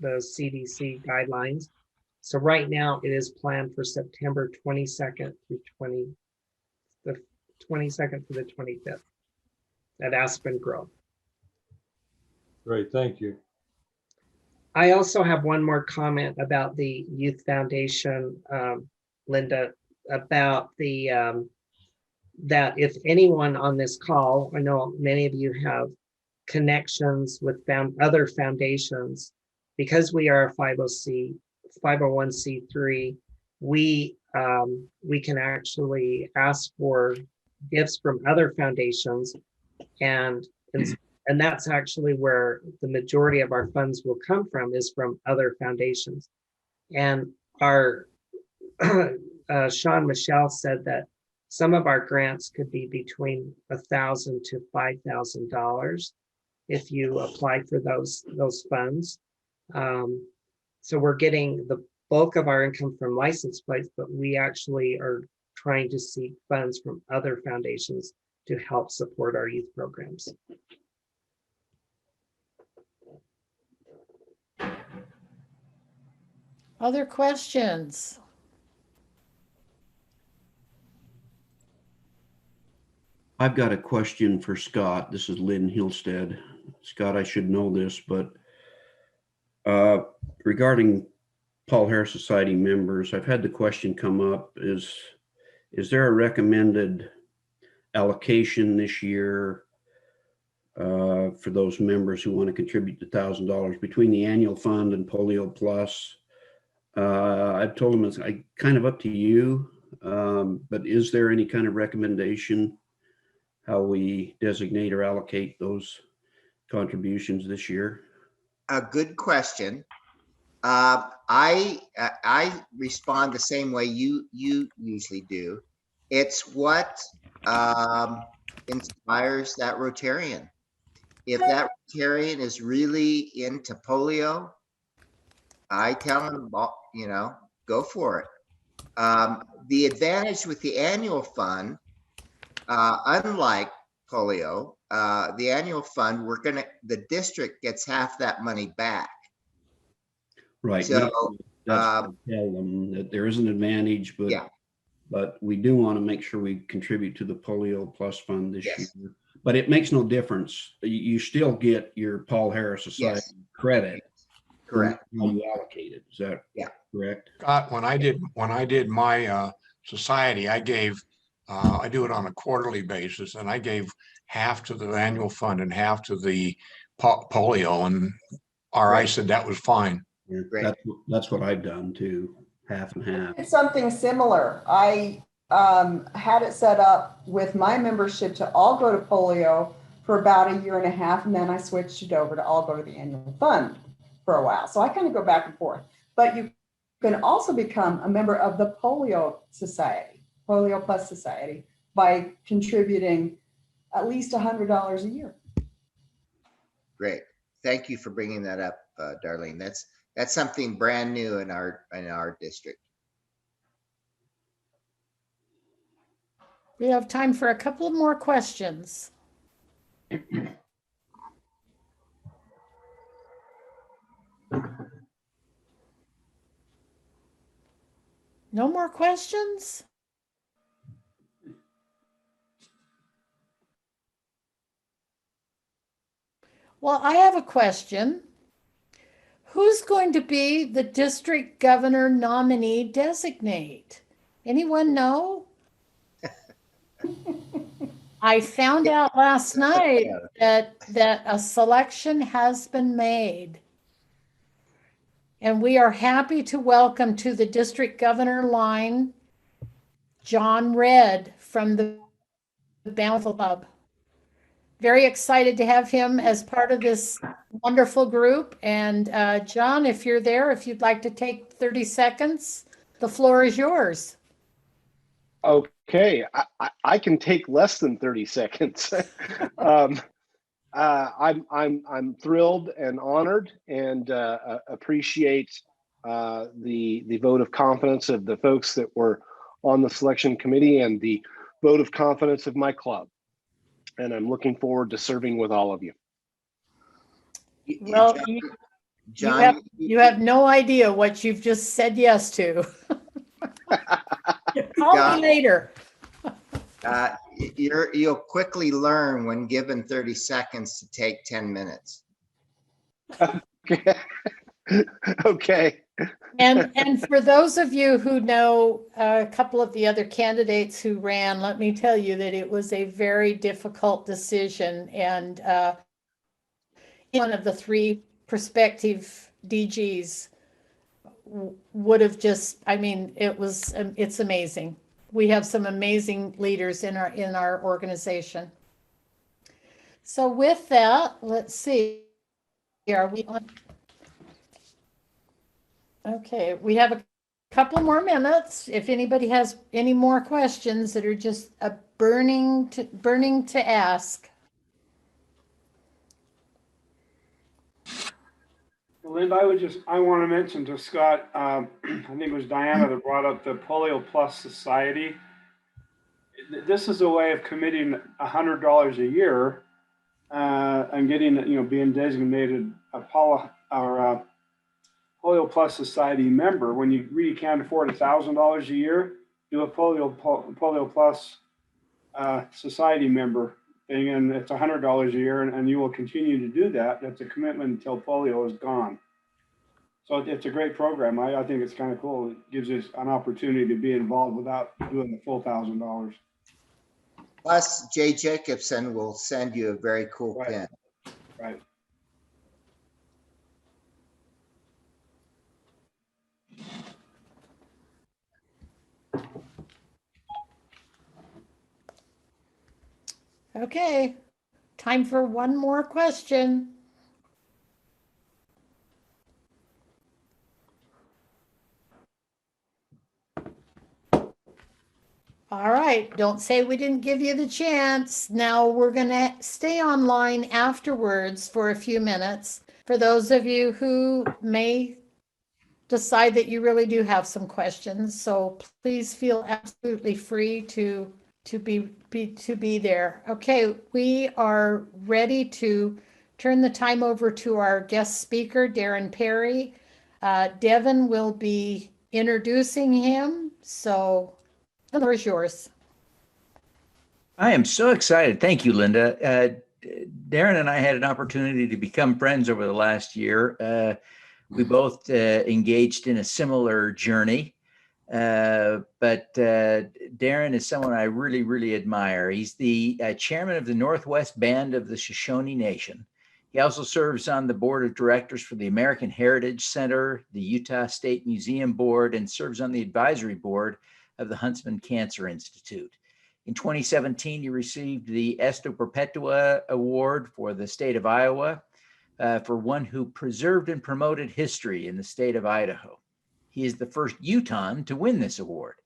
CDC guidelines. So right now, it is planned for September 22nd through the 22nd to the 25th at Aspen Grove. Great, thank you. I also have one more comment about the Youth Foundation, Linda, about the that if anyone on this call, I know many of you have connections with other foundations, because we are a 501c3, we can actually ask for gifts from other foundations, and that's actually where the majority of our funds will come from, is from other foundations. And our Sean Michelle said that some of our grants could be between $1,000 to $5,000 if you apply for those funds. So we're getting the bulk of our income from license plates, but we actually are trying to seek funds from other foundations to help support our youth programs. Other questions? I've got a question for Scott. This is Lynn Hilstead. Scott, I should know this, but regarding Paul Harris Society members, I've had the question come up, is there a recommended allocation this year for those members who want to contribute the $1,000 between the annual fund and Polio Plus? I've told them it's kind of up to you, but is there any kind of recommendation how we designate or allocate those contributions this year? A good question. I respond the same way you usually do. It's what inspires that Rotarian. If that Rotarian is really into polio, I tell them, go for it. The advantage with the annual fund, unlike polio, the annual fund, the district gets half that money back. Right. So that's what I tell them, that there is an advantage, but yeah. But we do want to make sure we contribute to the Polio Plus Fund this Yes. year. But it makes no difference. You still get your Paul Harris Society Yes. credit. Correct. How you allocate it, is that Yeah. correct? Scott, when I did my society, I gave, I do it on a quarterly basis, and I gave half to the annual fund and half to the polio, and RI Great. said that was fine. Yeah, Great. that's what I've done too, half and half. It's something similar. I had it set up with my membership to all go to polio for about a year and a half, and then I switched it over to all go to the annual fund for a while. So I kind of go back and forth. But you can also become a member of the Polio Society, Polio Plus Society, by contributing at least $100 a year. Great. Thank you for bringing that up, Darlene. That's something brand new in our district. We have time for a couple more questions. No more questions? Well, I have a question. Who's going to be the district governor nominee designate? Anyone know? I found out last night that a selection has been made. And we are happy to welcome to the district governor line, John Redd from the Bountiful Club. Very excited to have him as part of this wonderful group. And John, if you're there, if you'd like to take 30 seconds, the floor is yours. Okay, I can take less than 30 seconds. I'm thrilled and honored and appreciate the vote of confidence of the folks that were on the selection committee and the vote of confidence of my club. And I'm looking forward to serving with all of you. Well, John, you have no idea what you've just said yes to. Call me later. you'll quickly learn when given 30 seconds to take 10 minutes. Okay. Okay. And for those of you who know a couple of the other candidates who ran, let me tell you that it was a very difficult decision. And one of the three prospective DGs would have just, I mean, it's amazing. We have some amazing leaders in our organization. So with that, let's see. Are we on? Okay, we have a couple more minutes. If anybody has any more questions that are just burning to ask. Linda, I want to mention to Scott, I think it was Diana that brought up the Polio Plus Society. This is a way of committing $100 a year and getting, being designated a Polio Plus Society member. When you really can't afford $1,000 a year, do a Polio Plus Society member thing, and it's $100 a year, and you will continue to do that. That's a commitment until polio is gone. So it's a great program. I think it's kind of cool. It gives us an opportunity to be involved without doing the full $1,000. Plus, Jay Jacobson will send you a very cool pin. Right. Okay, time for one more question. All right, don't say we didn't give you the chance. Now we're going to stay online afterwards for a few minutes. For those of you who may decide that you really do have some questions, so please feel absolutely free to be there. Okay, we are ready to turn the time over to our guest speaker, Darren Parry. Devin will be introducing him, so the floor is yours. I am so excited. Thank you, Linda. Darren and I had an opportunity to become friends over the last year. We both engaged in a similar journey. But Darren is someone I really, really admire. He's the chairman of the Northwest Band of the Shoshone Nation. He also serves on the board of directors for the American Heritage Center, the Utah State Museum Board, and serves on the advisory board of the Huntsman Cancer Institute. In 2017, he received the Esto Perpetua Award for the state of Iowa for one who preserved and promoted history in the state of Idaho. He is the first Utahn to win this award.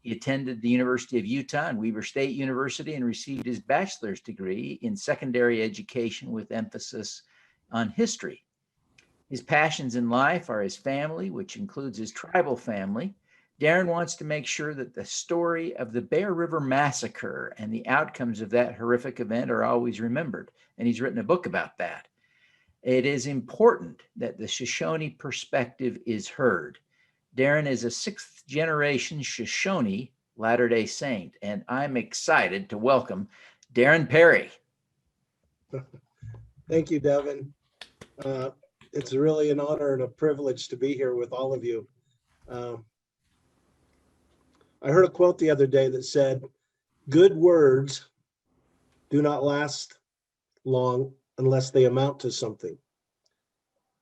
He attended the University of Utah and Weber State University and received his bachelor's degree in secondary education with emphasis on history. His passions in life are his family, which includes his tribal family. Darren wants to make sure that the story of the Bear River Massacre and the outcomes of that horrific event are always remembered, and he's written a book about that. It is important that the Shoshone perspective is heard. Darren is a sixth generation Shoshone Latter-day Saint, and I'm excited to welcome Darren Parry. Thank you, Devin. It's really an honor and a privilege to be here with all of you. I heard a quote the other day that said, "Good words do not last long unless they amount to something."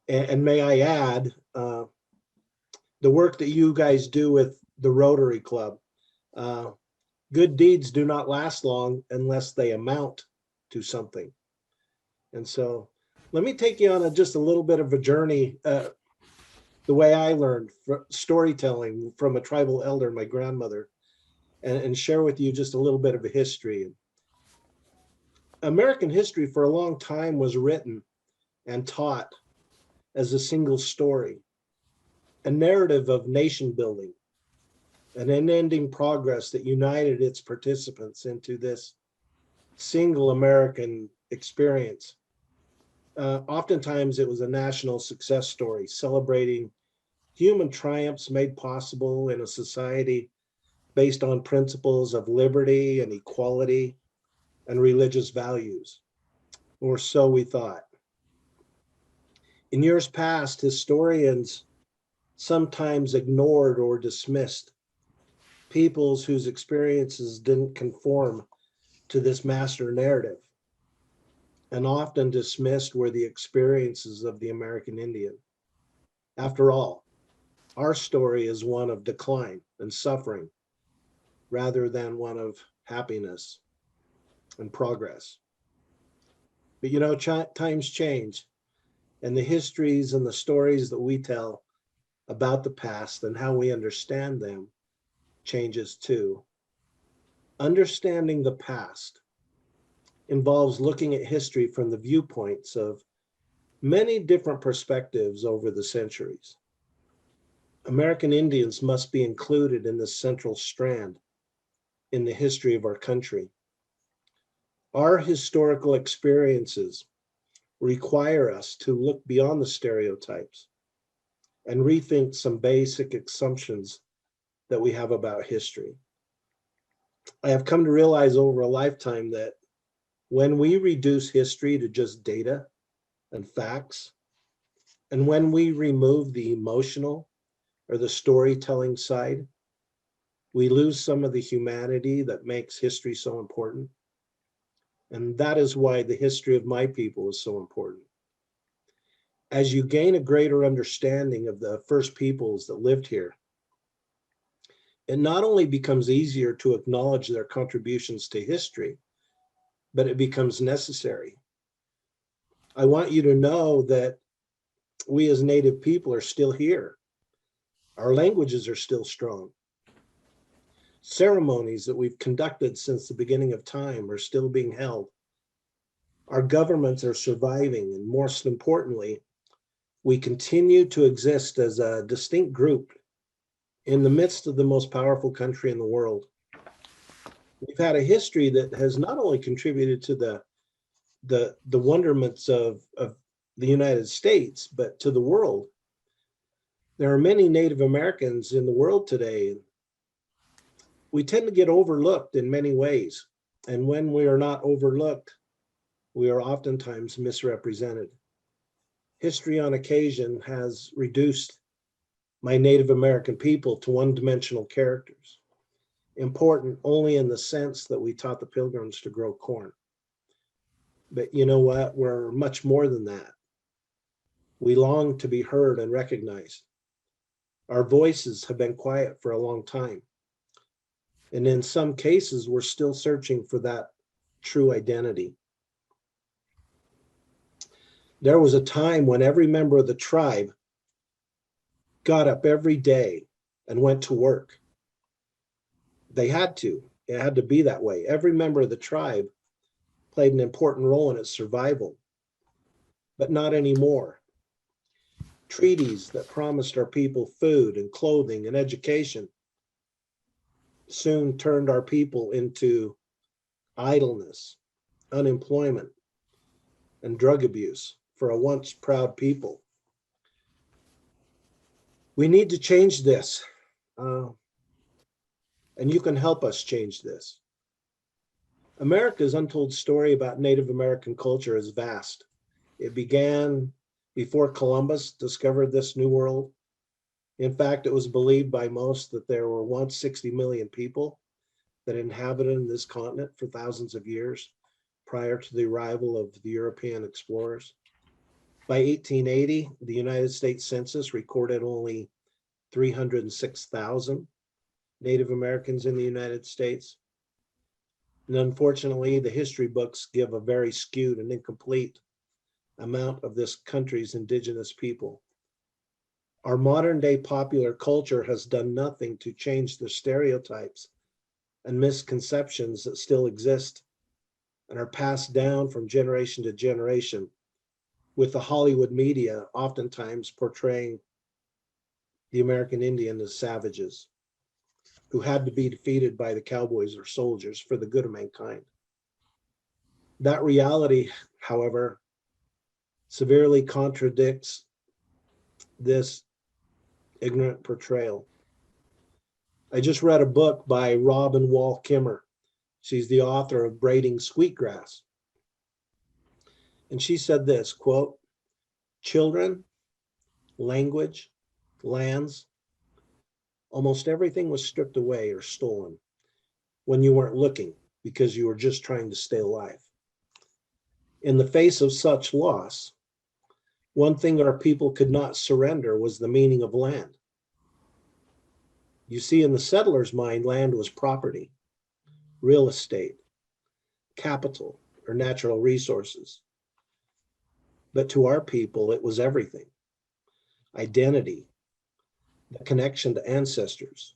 And may I add, the work that you guys do with the Rotary Club, good deeds do not last long unless they amount to something. And so let me take you on just a little bit of a journey, the way I learned storytelling from a tribal elder, my grandmother, and share with you just a little bit of a history. American history for a long time was written and taught as a single story, a narrative of nation building, an unending progress that united its participants into this single American experience. Oftentimes it was a national success story celebrating human triumphs made possible in a society based on principles of liberty and equality and religious values, or so we thought. In years past, historians sometimes ignored or dismissed peoples whose experiences didn't conform to this master narrative, and often dismissed were the experiences of the American Indian. After all, our story is one of decline and suffering rather than one of happiness and progress. But you know, times change, and the histories and the stories that we tell about the past and how we understand them changes too. Understanding the past involves looking at history from the viewpoints of many different perspectives over the centuries. American Indians must be included in this central strand in the history of our country. Our historical experiences require us to look beyond the stereotypes and rethink some basic assumptions that we have about history. I have come to realize over a lifetime that when we reduce history to just data and facts, and when we remove the emotional or the storytelling side, we lose some of the humanity that makes history so important. And that is why the history of my people is so important. As you gain a greater understanding of the first peoples that lived here, it not only becomes easier to acknowledge their contributions to history, but it becomes necessary. I want you to know that we as Native people are still here. Our languages are still strong. Ceremonies that we've conducted since the beginning of time are still being held. Our governments are surviving, and most importantly, we continue to exist as a distinct group in the midst of the most powerful country in the world. We've had a history that has not only contributed to the wonderments of the United States, but to the world. There are many Native Americans in the world today. We tend to get overlooked in many ways. And when we are not overlooked, we are oftentimes misrepresented. history on occasion has reduced my Native American people to one-dimensional characters, important only in the sense that we taught the Pilgrims to grow corn. But you know what? We're much more than that. We long to be heard and recognized. Our voices have been quiet for a long time. And in some cases, we're still searching for that true identity. There was a time when every member of the tribe got up every day and went to work. They had to. It had to be that way. Every member of the tribe played an important role in its survival, but not anymore. Treaties that promised our people food and clothing and education soon turned our people into idleness, unemployment, and drug abuse for a once proud people. We need to change this, and you can help us change this. America's untold story about Native American culture is vast. It began before Columbus discovered this new world. In fact, it was believed by most that there were once 60 million people that inhabited this continent for thousands of years prior to the arrival of the European explorers. By 1880, the United States Census recorded only 306,000 Native Americans in the United States. And unfortunately, the history books give a very skewed and incomplete amount of this country's indigenous people. Our modern day popular culture has done nothing to change the stereotypes and misconceptions that still exist and are passed down from generation to generation, with the Hollywood media oftentimes portraying the American Indian as savages who had to be defeated by the cowboys or soldiers for the good of mankind. That reality, however, severely contradicts this ignorant portrayal. I just read a book by Robin Wall Kimmer. She's the author of Braiding Sweetgrass. And she said this, quote, "Children, language, lands, almost everything was stripped away or stolen when you weren't looking because you were just trying to stay alive. In the face of such loss, one thing our people could not surrender was the meaning of land. You see, in the settler's mind, land was property, real estate, capital, or natural resources. But to our people, it was everything. Identity, the connection to ancestors,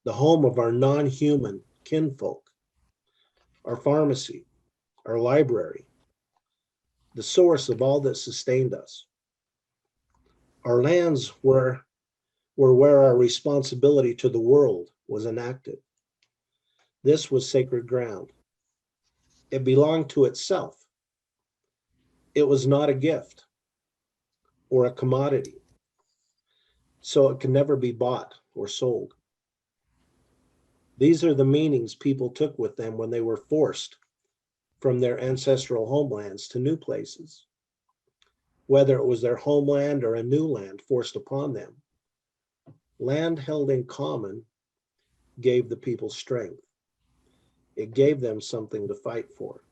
the home of our non-human kinfolk, our pharmacy, our library, the source of all that sustained us. Our lands were where our responsibility to the world was enacted. This was sacred ground. It belonged to itself. It was not a gift or a commodity, so it can never be bought or sold. These are the meanings people took with them when they were forced from their ancestral homelands to new places. Whether it was their homeland or a new land forced upon them, land held in common gave the people strength. It gave them something to fight for.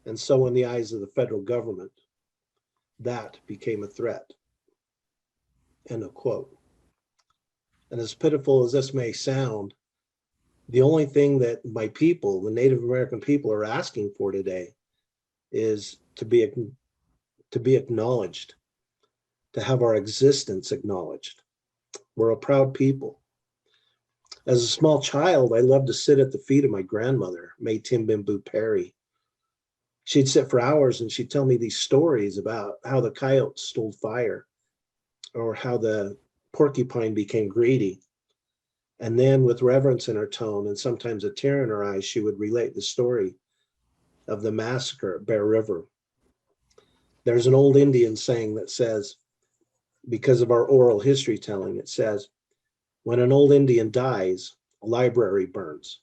And so in the eyes of the federal government, that became a threat. End of quote. And as pitiful as this may sound, the only thing that my people, the Native American people, are asking for today is to be acknowledged, to have our existence acknowledged. We're a proud people. As a small child, I loved to sit at the feet of my grandmother, May Timbimbu Parry. She'd sit for hours and she'd tell me these stories about how the coyotes stole fire or how the porcupine became greedy. And then with reverence in her tone and sometimes a tear in her eyes, she would relate the story of the massacre at Bear River. There's an old Indian saying that says, because of our oral history telling, it says, when an old Indian dies, a library burns.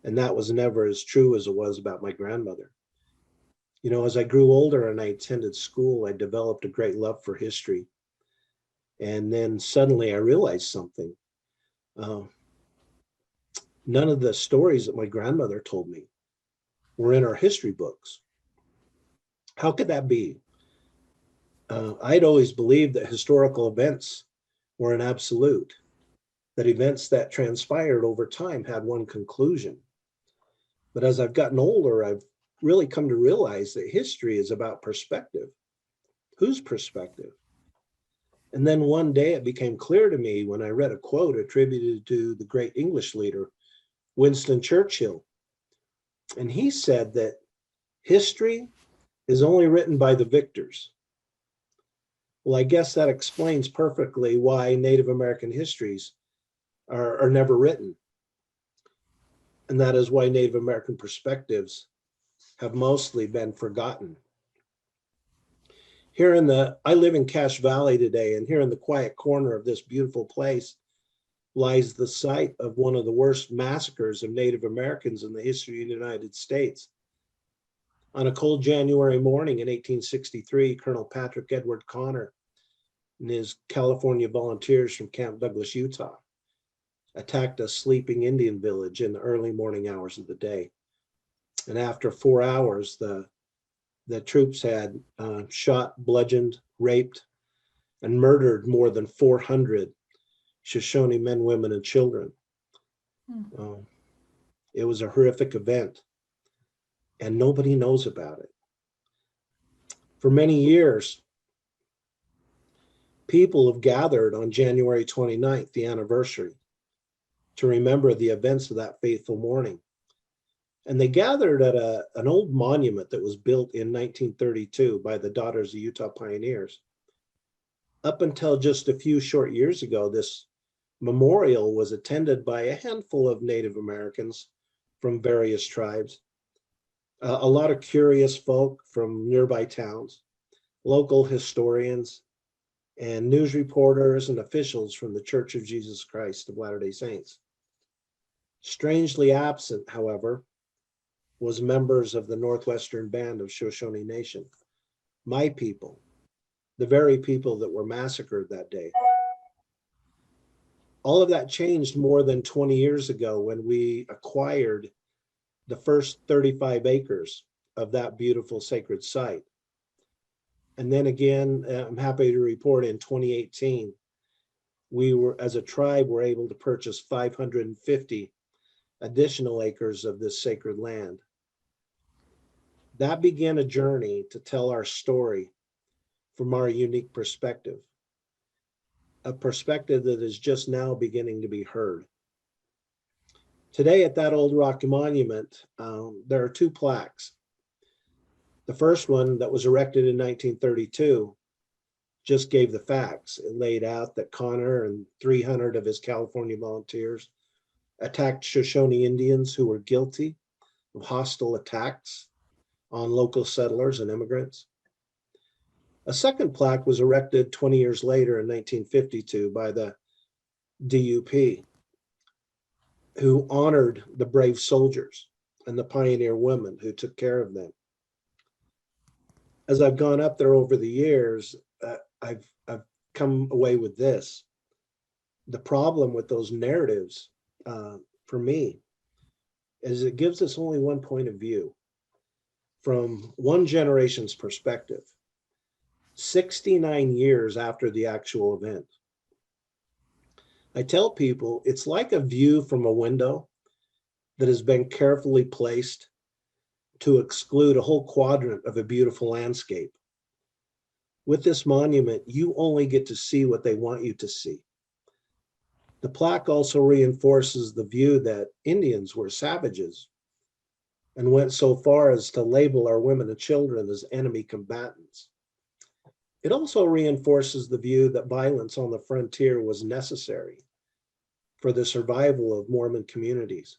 And that was never as true as it was about my grandmother. You know, as I grew older and I attended school, I developed a great love for history. And then suddenly I realized something. None of the stories that my grandmother told me were in our history books. How could that be? I'd always believed that historical events were an absolute, that events that transpired over time had one conclusion. But as I've gotten older, I've really come to realize that history is about perspective. Whose perspective? And then one day it became clear to me when I read a quote attributed to the great English leader, Winston Churchill. And he said that history is only written by the victors. Well, I guess that explains perfectly why Native American histories are never written. And that is why Native American perspectives have mostly been forgotten. I live in Cache Valley today, and here in the quiet corner of this beautiful place lies the site of one of the worst massacres of Native Americans in the history of the United States. On a cold January morning in 1863, Colonel Patrick Edward Connor and his California volunteers from Camp Douglas, Utah, attacked a sleeping Indian village in the early morning hours of the day. And after 4 hours, the troops had shot, bludgeoned, raped, and murdered more than 400 Shoshone men, women, and children. It was a horrific event, and nobody knows about it. For many years, people have gathered on January 29th, the anniversary, to remember the events of that fateful morning. And they gathered at an old monument that was built in 1932 by the Daughters of Utah Pioneers. Up until just a few short years ago, this memorial was attended by a handful of Native Americans from various tribes, a lot of curious folk from nearby towns, local historians, and news reporters and officials from the Church of Jesus Christ of Latter-day Saints. Strangely absent, however, was members of the Northwestern Band of Shoshone Nation, my people, the very people that were massacred that day. All of that changed more than 20 years ago when we acquired the first 35 acres of that beautiful sacred site. And then again, I'm happy to report in 2018, we were, as a tribe, were able to purchase 550 additional acres of this sacred land. That began a journey to tell our story from our unique perspective, a perspective that is just now beginning to be heard. Today at that old rock monument, there are two plaques. The first one that was erected in 1932 just gave the facts. It laid out that Connor and 300 of his California volunteers attacked Shoshone Indians who were guilty of hostile attacks on local settlers and immigrants. A second plaque was erected 20 years later in 1952 by the DUP, who honored the brave soldiers and the pioneer women who took care of them. As I've gone up there over the years, I've come away with this. The problem with those narratives, for me, is it gives us only one point of view from one generation's perspective, 69 years after the actual event. I tell people it's like a view from a window that has been carefully placed to exclude a whole quadrant of a beautiful landscape. With this monument, you only get to see what they want you to see. The plaque also reinforces the view that Indians were savages and went so far as to label our women and children as enemy combatants. It also reinforces the view that violence on the frontier was necessary for the survival of Mormon communities.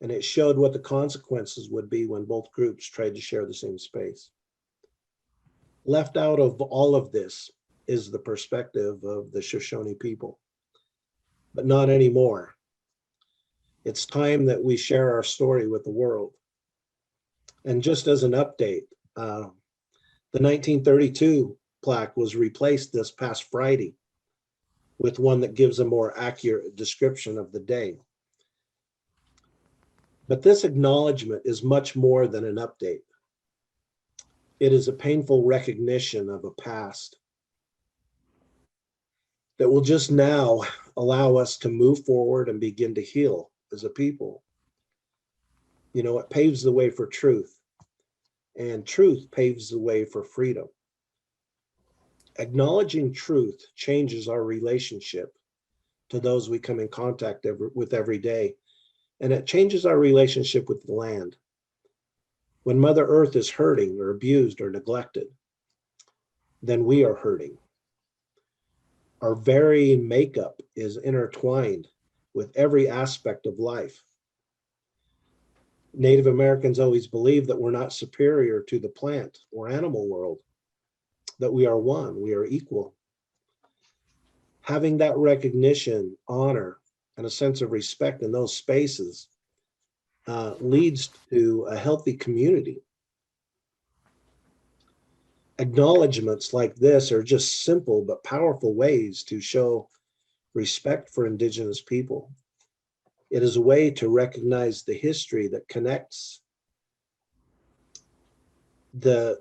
And it showed what the consequences would be when both groups tried to share the same space. Left out of all of this is the perspective of the Shoshone people, but not anymore. It's time that we share our story with the world. And just as an update, The 1932 plaque was replaced this past Friday with one that gives a more accurate description of the day. But this acknowledgement is much more than an update. It is a painful recognition of a past that will just now allow us to move forward and begin to heal as a people. You know, it paves the way for truth, and truth paves the way for freedom. Acknowledging truth changes our relationship to those we come in contact with every day, and it changes our relationship with the land. When Mother Earth is hurting or abused or neglected, then we are hurting. Our very makeup is intertwined with every aspect of life. Native Americans always believe that we're not superior to the plant or animal world, that we are one, we are equal. Having that recognition, honor, and a sense of respect in those spaces leads to a healthy community. Acknowledgements like this are just simple but powerful ways to show respect for Indigenous people. It is a way to recognize the history that connects the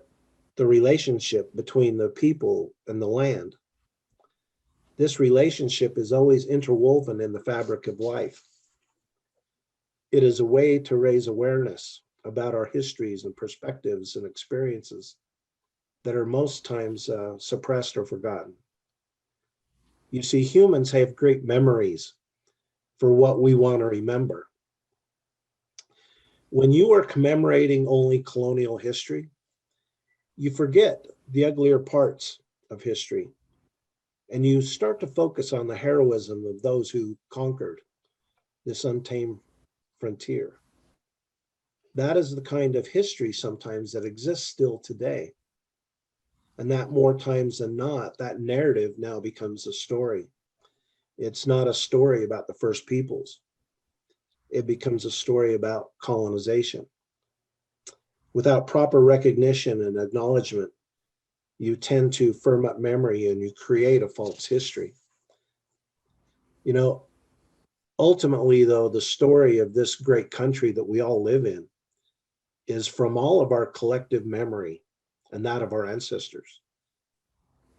relationship between the people and the land. This relationship is always interwoven in the fabric of life. It is a way to raise awareness about our histories and perspectives and experiences that are most times suppressed or forgotten. You see, humans have great memories for what we want to remember. When you are commemorating only colonial history, you forget the uglier parts of history, and you start to focus on the heroism of those who conquered this untamed frontier. That is the kind of history sometimes that exists still today. And that more times than not, that narrative now becomes a story. It's not a story about the first peoples. It becomes a story about colonization. Without proper recognition and acknowledgement, you tend to firm up memory and you create a false history. You know, ultimately, though, the story of this great country that we all live in is from all of our collective memory and that of our ancestors.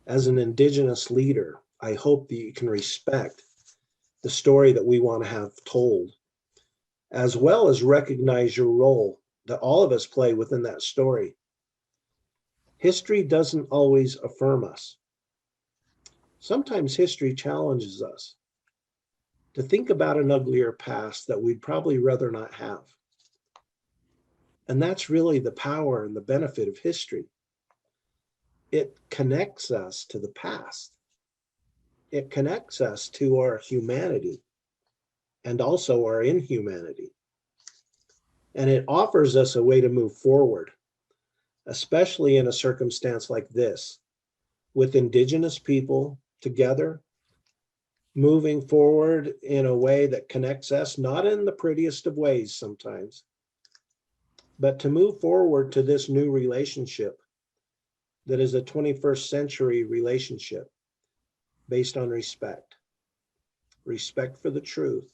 As an Indigenous leader, I hope that you can respect the story that we want to have told, as well as recognize your role that all of us play within that story. History doesn't always affirm us. Sometimes history challenges us to think about an uglier past that we'd probably rather not have. And that's really the power and the benefit of history. It connects us to the past. It connects us to our humanity and also our inhumanity. And it offers us a way to move forward, especially in a circumstance like this, with Indigenous people together, moving forward in a way that connects us, not in the prettiest of ways sometimes, but to move forward to this new relationship that is a 21st century relationship based on respect for the truth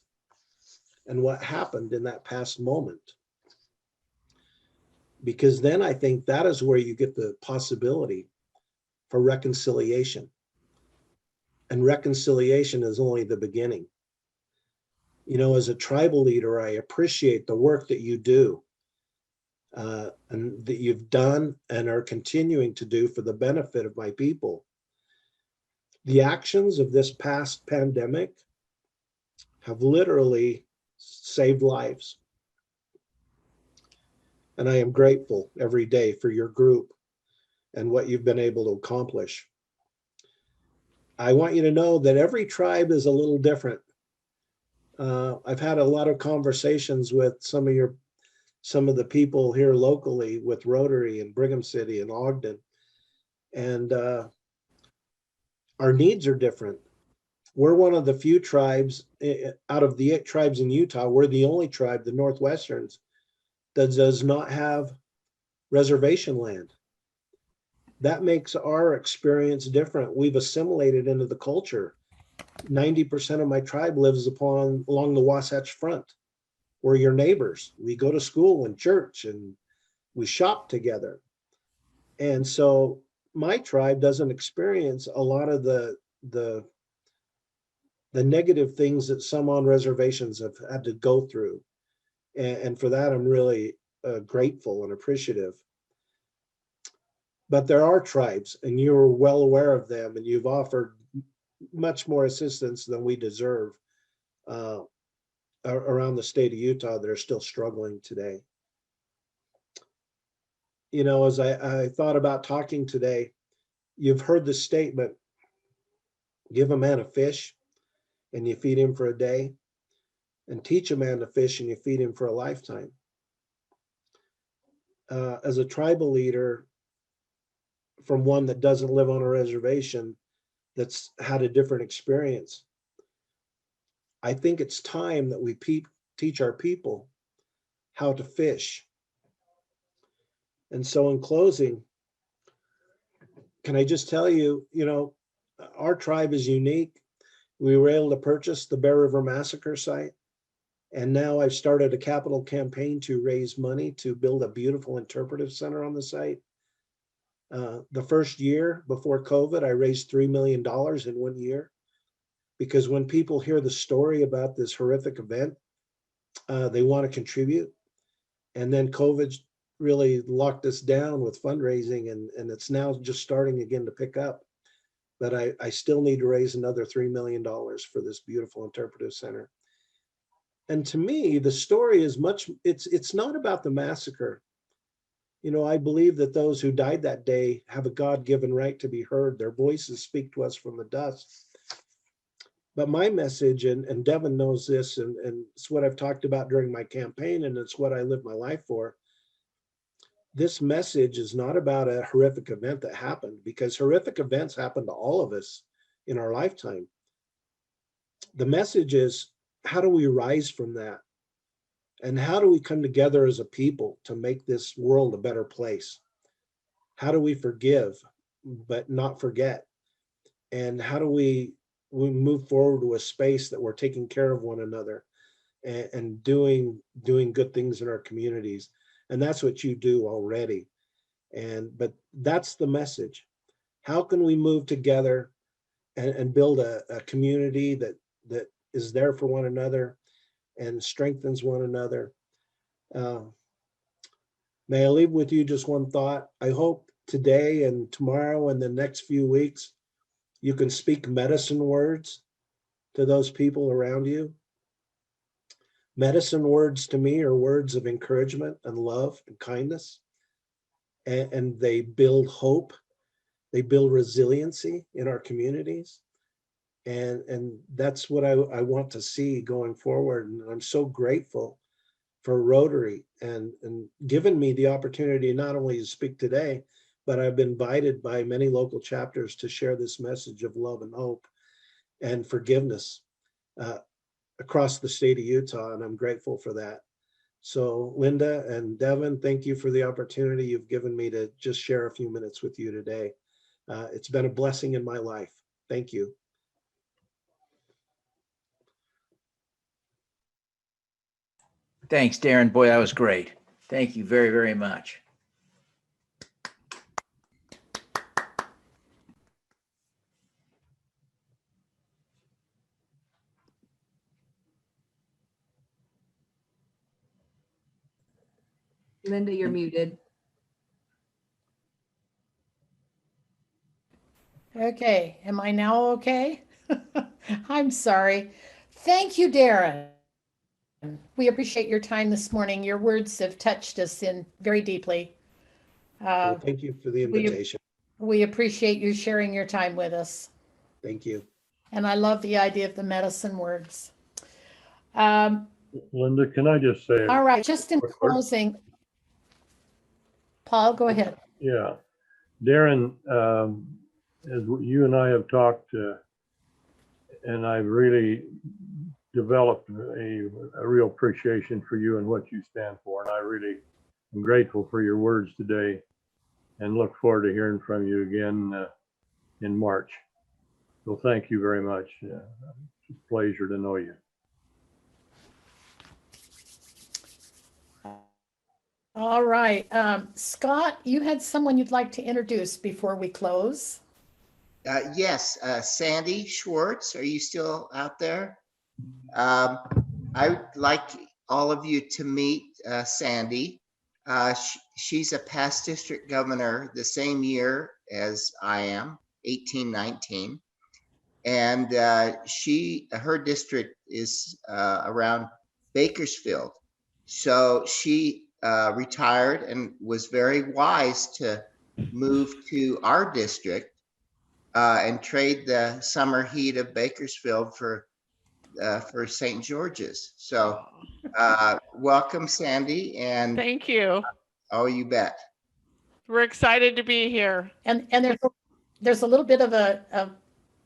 and what happened in that past moment. Because then I think that is where you get the possibility for reconciliation. And reconciliation is only the beginning. You know, as a tribal leader, I appreciate the work that you do and that you've done and are continuing to do for the benefit of my people. The actions of this past pandemic have literally saved lives. And I am grateful every day for your group and what you've been able to accomplish. I want you to know that every tribe is a little different. I've had a lot of conversations with some of the people here locally with Rotary and Brigham City and Ogden, and our needs are different. We're one of the few tribes out of the 8 tribes in Utah. We're the only tribe, the Northwesterns, that does not have reservation land. That makes our experience different. We've assimilated into the culture. 90% of my tribe lives along the Wasatch Front. We're your neighbors. We go to school and church and we shop together. And so my tribe doesn't experience a lot of the negative things that some on reservations have had to go through. And for that, I'm really grateful and appreciative. But there are tribes, and you're well aware of them, and you've offered much more assistance than we deserve around the state of Utah that are still struggling today. You know, as I thought about talking today, you've heard the statement, give a man a fish and you feed him for a day, and teach a man to fish and you feed him for a lifetime. As a tribal leader from one that doesn't live on a reservation, that's had a different experience, I think it's time that we teach our people how to fish. And so in closing, can I just tell you, you know, our tribe is unique. We were able to purchase the Bear River Massacre site. And now I've started a capital campaign to raise money to build a beautiful interpretive center on the site. The first year before COVID, I raised $3 million in 1 year, because when people hear the story about this horrific event, they want to contribute. And then COVID really locked us down with fundraising, and it's now just starting again to pick up. But I still need to raise another $3 million for this beautiful interpretive center. And to me, the story is it's not about the massacre. You know, I believe that those who died that day have a God-given right to be heard. Their voices speak to us from the dust. But my message, and Devin knows this, and it's what I've talked about during my campaign, and it's what I live my life for. This message is not about a horrific event that happened, because horrific events happen to all of us in our lifetime. The message is, how do we rise from that? And how do we come together as a people to make this world a better place? How do we forgive, but not forget? And how do we move forward to a space that we're taking care of one another and doing good things in our communities? And that's what you do already. But that's the message. How can we move together and build a community that is there for one another and strengthens one another? May I leave with you just one thought? I hope today and tomorrow and the next few weeks, you can speak medicine words to those people around you. Medicine words to me are words of encouragement and love and kindness. And they build hope. They build resiliency in our communities. And that's what I want to see going forward. And I'm so grateful for Rotary and given me the opportunity not only to speak today, but I've been invited by many local chapters to share this message of love and hope and forgiveness across the state of Utah, and I'm grateful for that. So Linda and Devin, thank you for the opportunity you've given me to just share a few minutes with you today. It's been a blessing in my life. Thank you. Thanks, Darren. Boy, that was great. Thank you very, very much. Linda, you're muted. Okay, am I now okay? I'm sorry. Thank you, Darren. We appreciate your time this morning. Your words have touched us in very deeply. Well, thank you for the invitation. We appreciate you sharing your time with us. Thank you. And I love the idea of the medicine words. Linda, can I just say? All right, just in closing, Paul, go ahead. Yeah, Darren, as you and I have talked, and I've really developed a real appreciation for you and what you stand for, and I really I'm grateful for your words today and look forward to hearing from you again in March. So thank you very much. It's a pleasure to know you. All right. Scott, you had someone you'd like to introduce before we close? Yes, Sandy Schwartz, are you still out there? I would like all of you to meet Sandy. She's a past district governor the same year as I am, 1819. And her district is around Bakersfield. So she retired and was very wise to move to our district and trade the summer heat of Bakersfield for St. George's. So welcome, Sandy. And thank you. Oh, you bet. We're excited to be here. And there's a little bit of a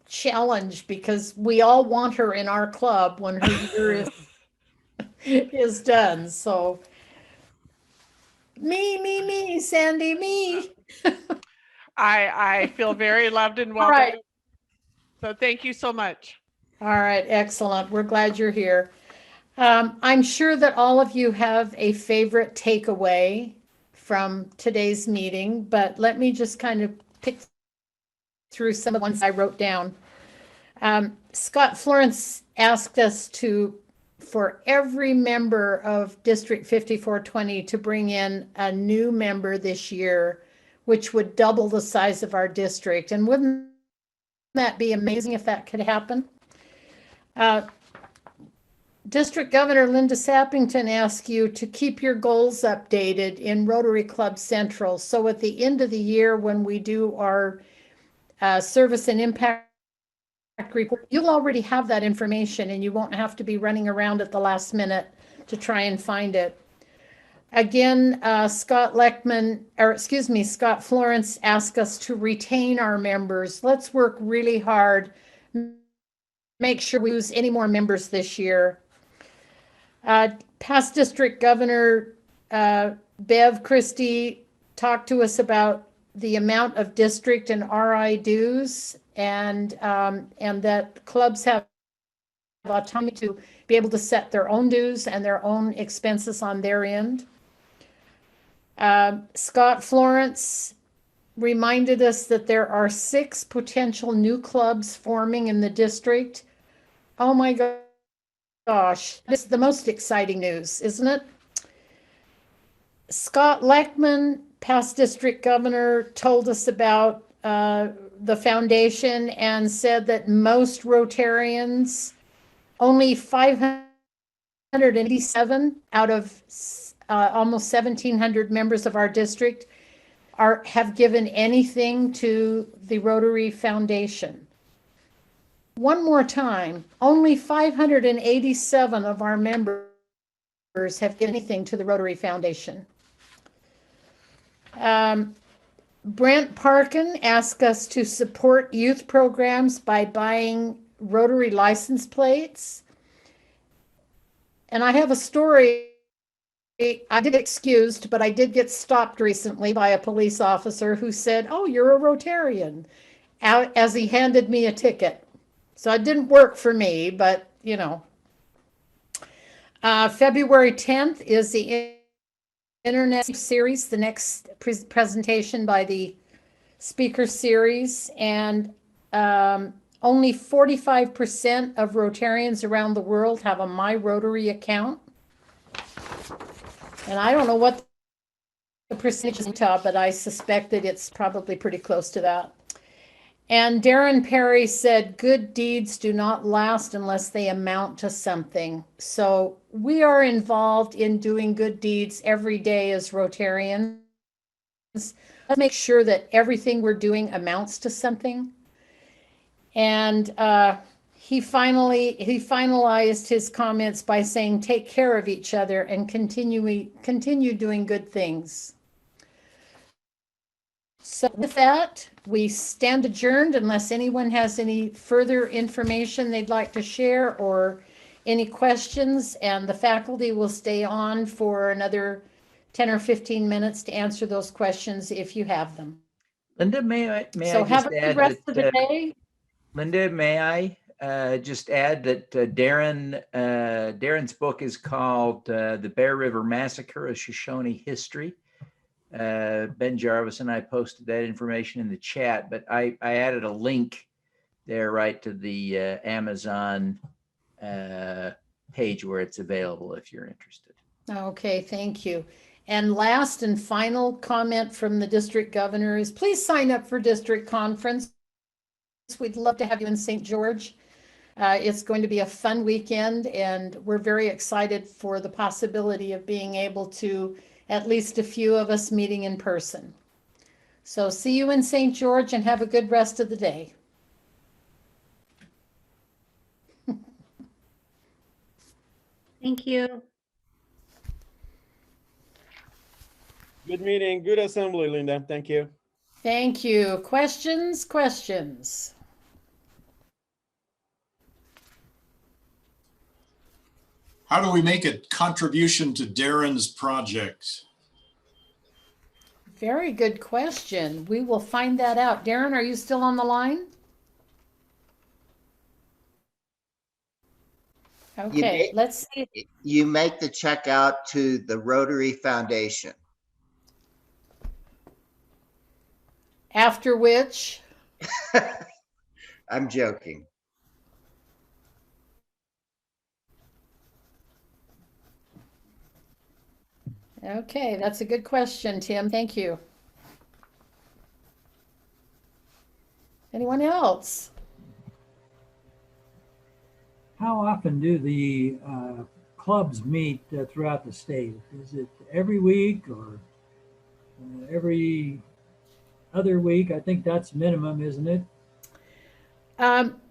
challenge because we all want her in our club when her year is done. So me, Sandy, me. I feel very loved and welcome. Right. So thank you so much. All right, excellent. We're glad you're here. I'm sure that all of you have a favorite takeaway from today's meeting, but let me just kind of pick through some of the ones I wrote down. Scott Florence asked us for every member of District 5420 to bring in a new member this year, which would double the size of our district. And wouldn't that be amazing if that could happen? District Governor Linda Sappington asked you to keep your goals updated in Rotary Club Central. So at the end of the year, when we do our service and impact report, you'll already have that information and you won't have to be running around at the last minute to try and find it. Again, Scott Florence asked us to retain our members. Let's work really hard. Make sure we lose any more members this year. Past District Governor Bev Christie talked to us about the amount of district and RI dues and that clubs have autonomy to be able to set their own dues and their own expenses on their end. Scott Florence reminded us that there are 6 potential new clubs forming in the district. Oh my gosh, this is the most exciting news, isn't it? Scott Leckman, past district governor, told us about the foundation and said that most Rotarians, only 587 out of almost 1,700 members of our district have given anything to the Rotary Foundation. One more time, only 587 of our members have given anything to the Rotary Foundation. Brent Parkin asked us to support youth programs by buying Rotary license plates. And I have a story. I did get excused, but I did get stopped recently by a police officer who said, "Oh, you're a Rotarian," as he handed me a ticket. So it didn't work for me, but you know. February 10th is the Internet series, the next presentation by the speaker series, and only 45% of Rotarians around the world have a My Rotary account. And I don't know what the percentage is, but I suspect that it's probably pretty close to that. And Darren Parry said, good deeds do not last unless they amount to something. So we are involved in doing good deeds every day as Rotarians. Let's make sure that everything we're doing amounts to something. And he finalized his comments by saying, take care of each other and continue doing good things. So with that, we stand adjourned unless anyone has any further information they'd like to share or any questions, and the faculty will stay on for another 10 or 15 minutes to answer those questions if you have them. Linda, may I So have just a good add rest of that, the day. Linda, may I just add that Darren's book is called The Bear River Massacre, A Shoshone History. Ben Jarvis and I posted that information in the chat, but I added a link there right to the Amazon page where it's available if you're interested. Okay, thank you. And last and final comment from the district governor is please sign up for district conference. We'd love to have you in St. George. It's going to be a fun weekend, and we're very excited for the possibility of being able to, at least a few of us, meeting in person. So see you in St. George and have a good rest of the day. Thank you. Good meeting, good assembly, Linda. Thank you. Thank you. Questions? Questions? How do we make a contribution to Darren's project? Very good question. We will find that out. Darren, are you still on the line? Okay, let's see. You make the check out to the Rotary Foundation. After which? I'm joking. Okay, that's a good question, Tim. Thank you. Anyone else? How often do the clubs meet throughout the state? Is it every week or every other week? I think that's minimum, isn't it?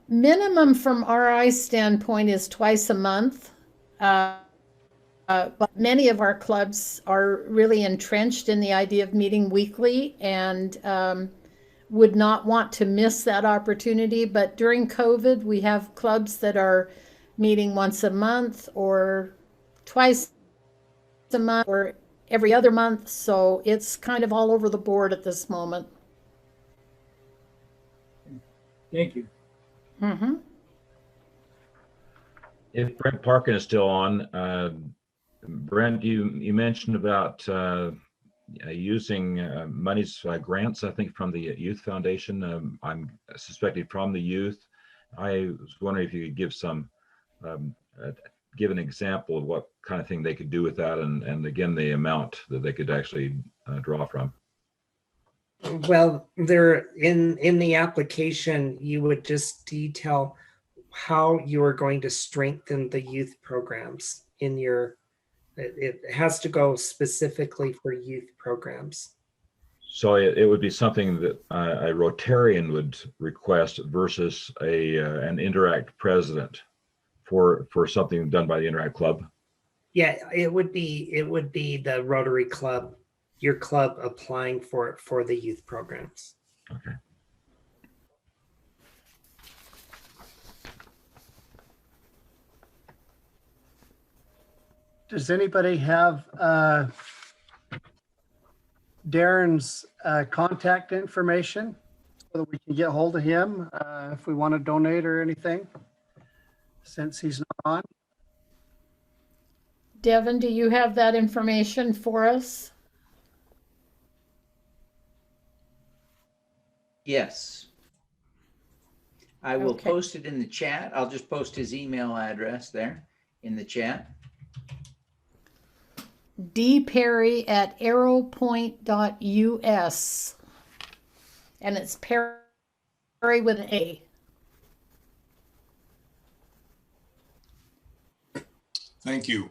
Minimum from RI standpoint is twice a month. But many of our clubs are really entrenched in the idea of meeting weekly and would not want to miss that opportunity. But during COVID, we have clubs that are meeting once a month or twice a month or every other month. So it's kind of all over the board at this moment. Thank you. Mm-hmm. If Brent Parkin is still on, Brent, you mentioned about using monies, grants, I think, from the Youth Foundation. I'm suspecting from the youth. I was wondering if you could give some, give an example of what kind of thing they could do with that, and again, the amount that they could actually draw from. Well, there in the application, you would just detail how you are going to strengthen the youth programs in your. It has to go specifically for youth programs. So it would be something that a Rotarian would request versus an Interact president for something done by the Interact Club. Yeah, it would be the Rotary Club, your club applying for it for the youth programs. Okay. Does anybody have Darren's contact information so that we can get hold of him if we want to donate or anything, since he's not on? Devin, do you have that information for us? Yes. I will post it in the chat. I'll just post his email address there in the chat. dparry@arrowpoint.us. And it's Parry with an A. Thank you.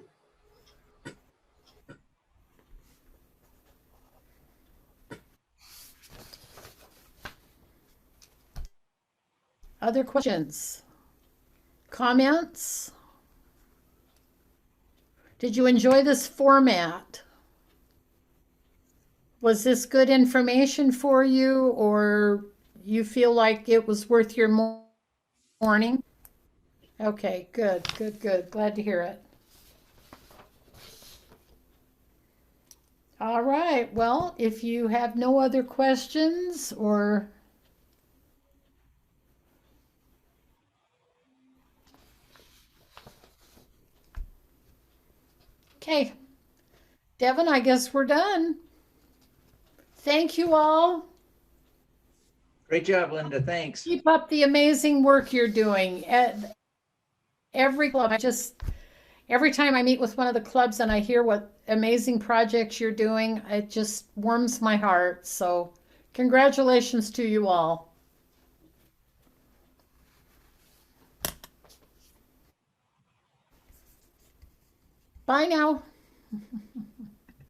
Other questions? Comments? Did you enjoy this format? Was this good information for you, or you feel like it was worth your morning? Okay, good. Glad to hear it. All right. Well, if you have no other questions or okay, Devin, I guess we're done. Thank you all. Great job, Linda. Thanks. Keep up the amazing work you're doing at every club. Every time I meet with one of the clubs and I hear what amazing projects you're doing, it just warms my heart. So, congratulations to you all. Bye now.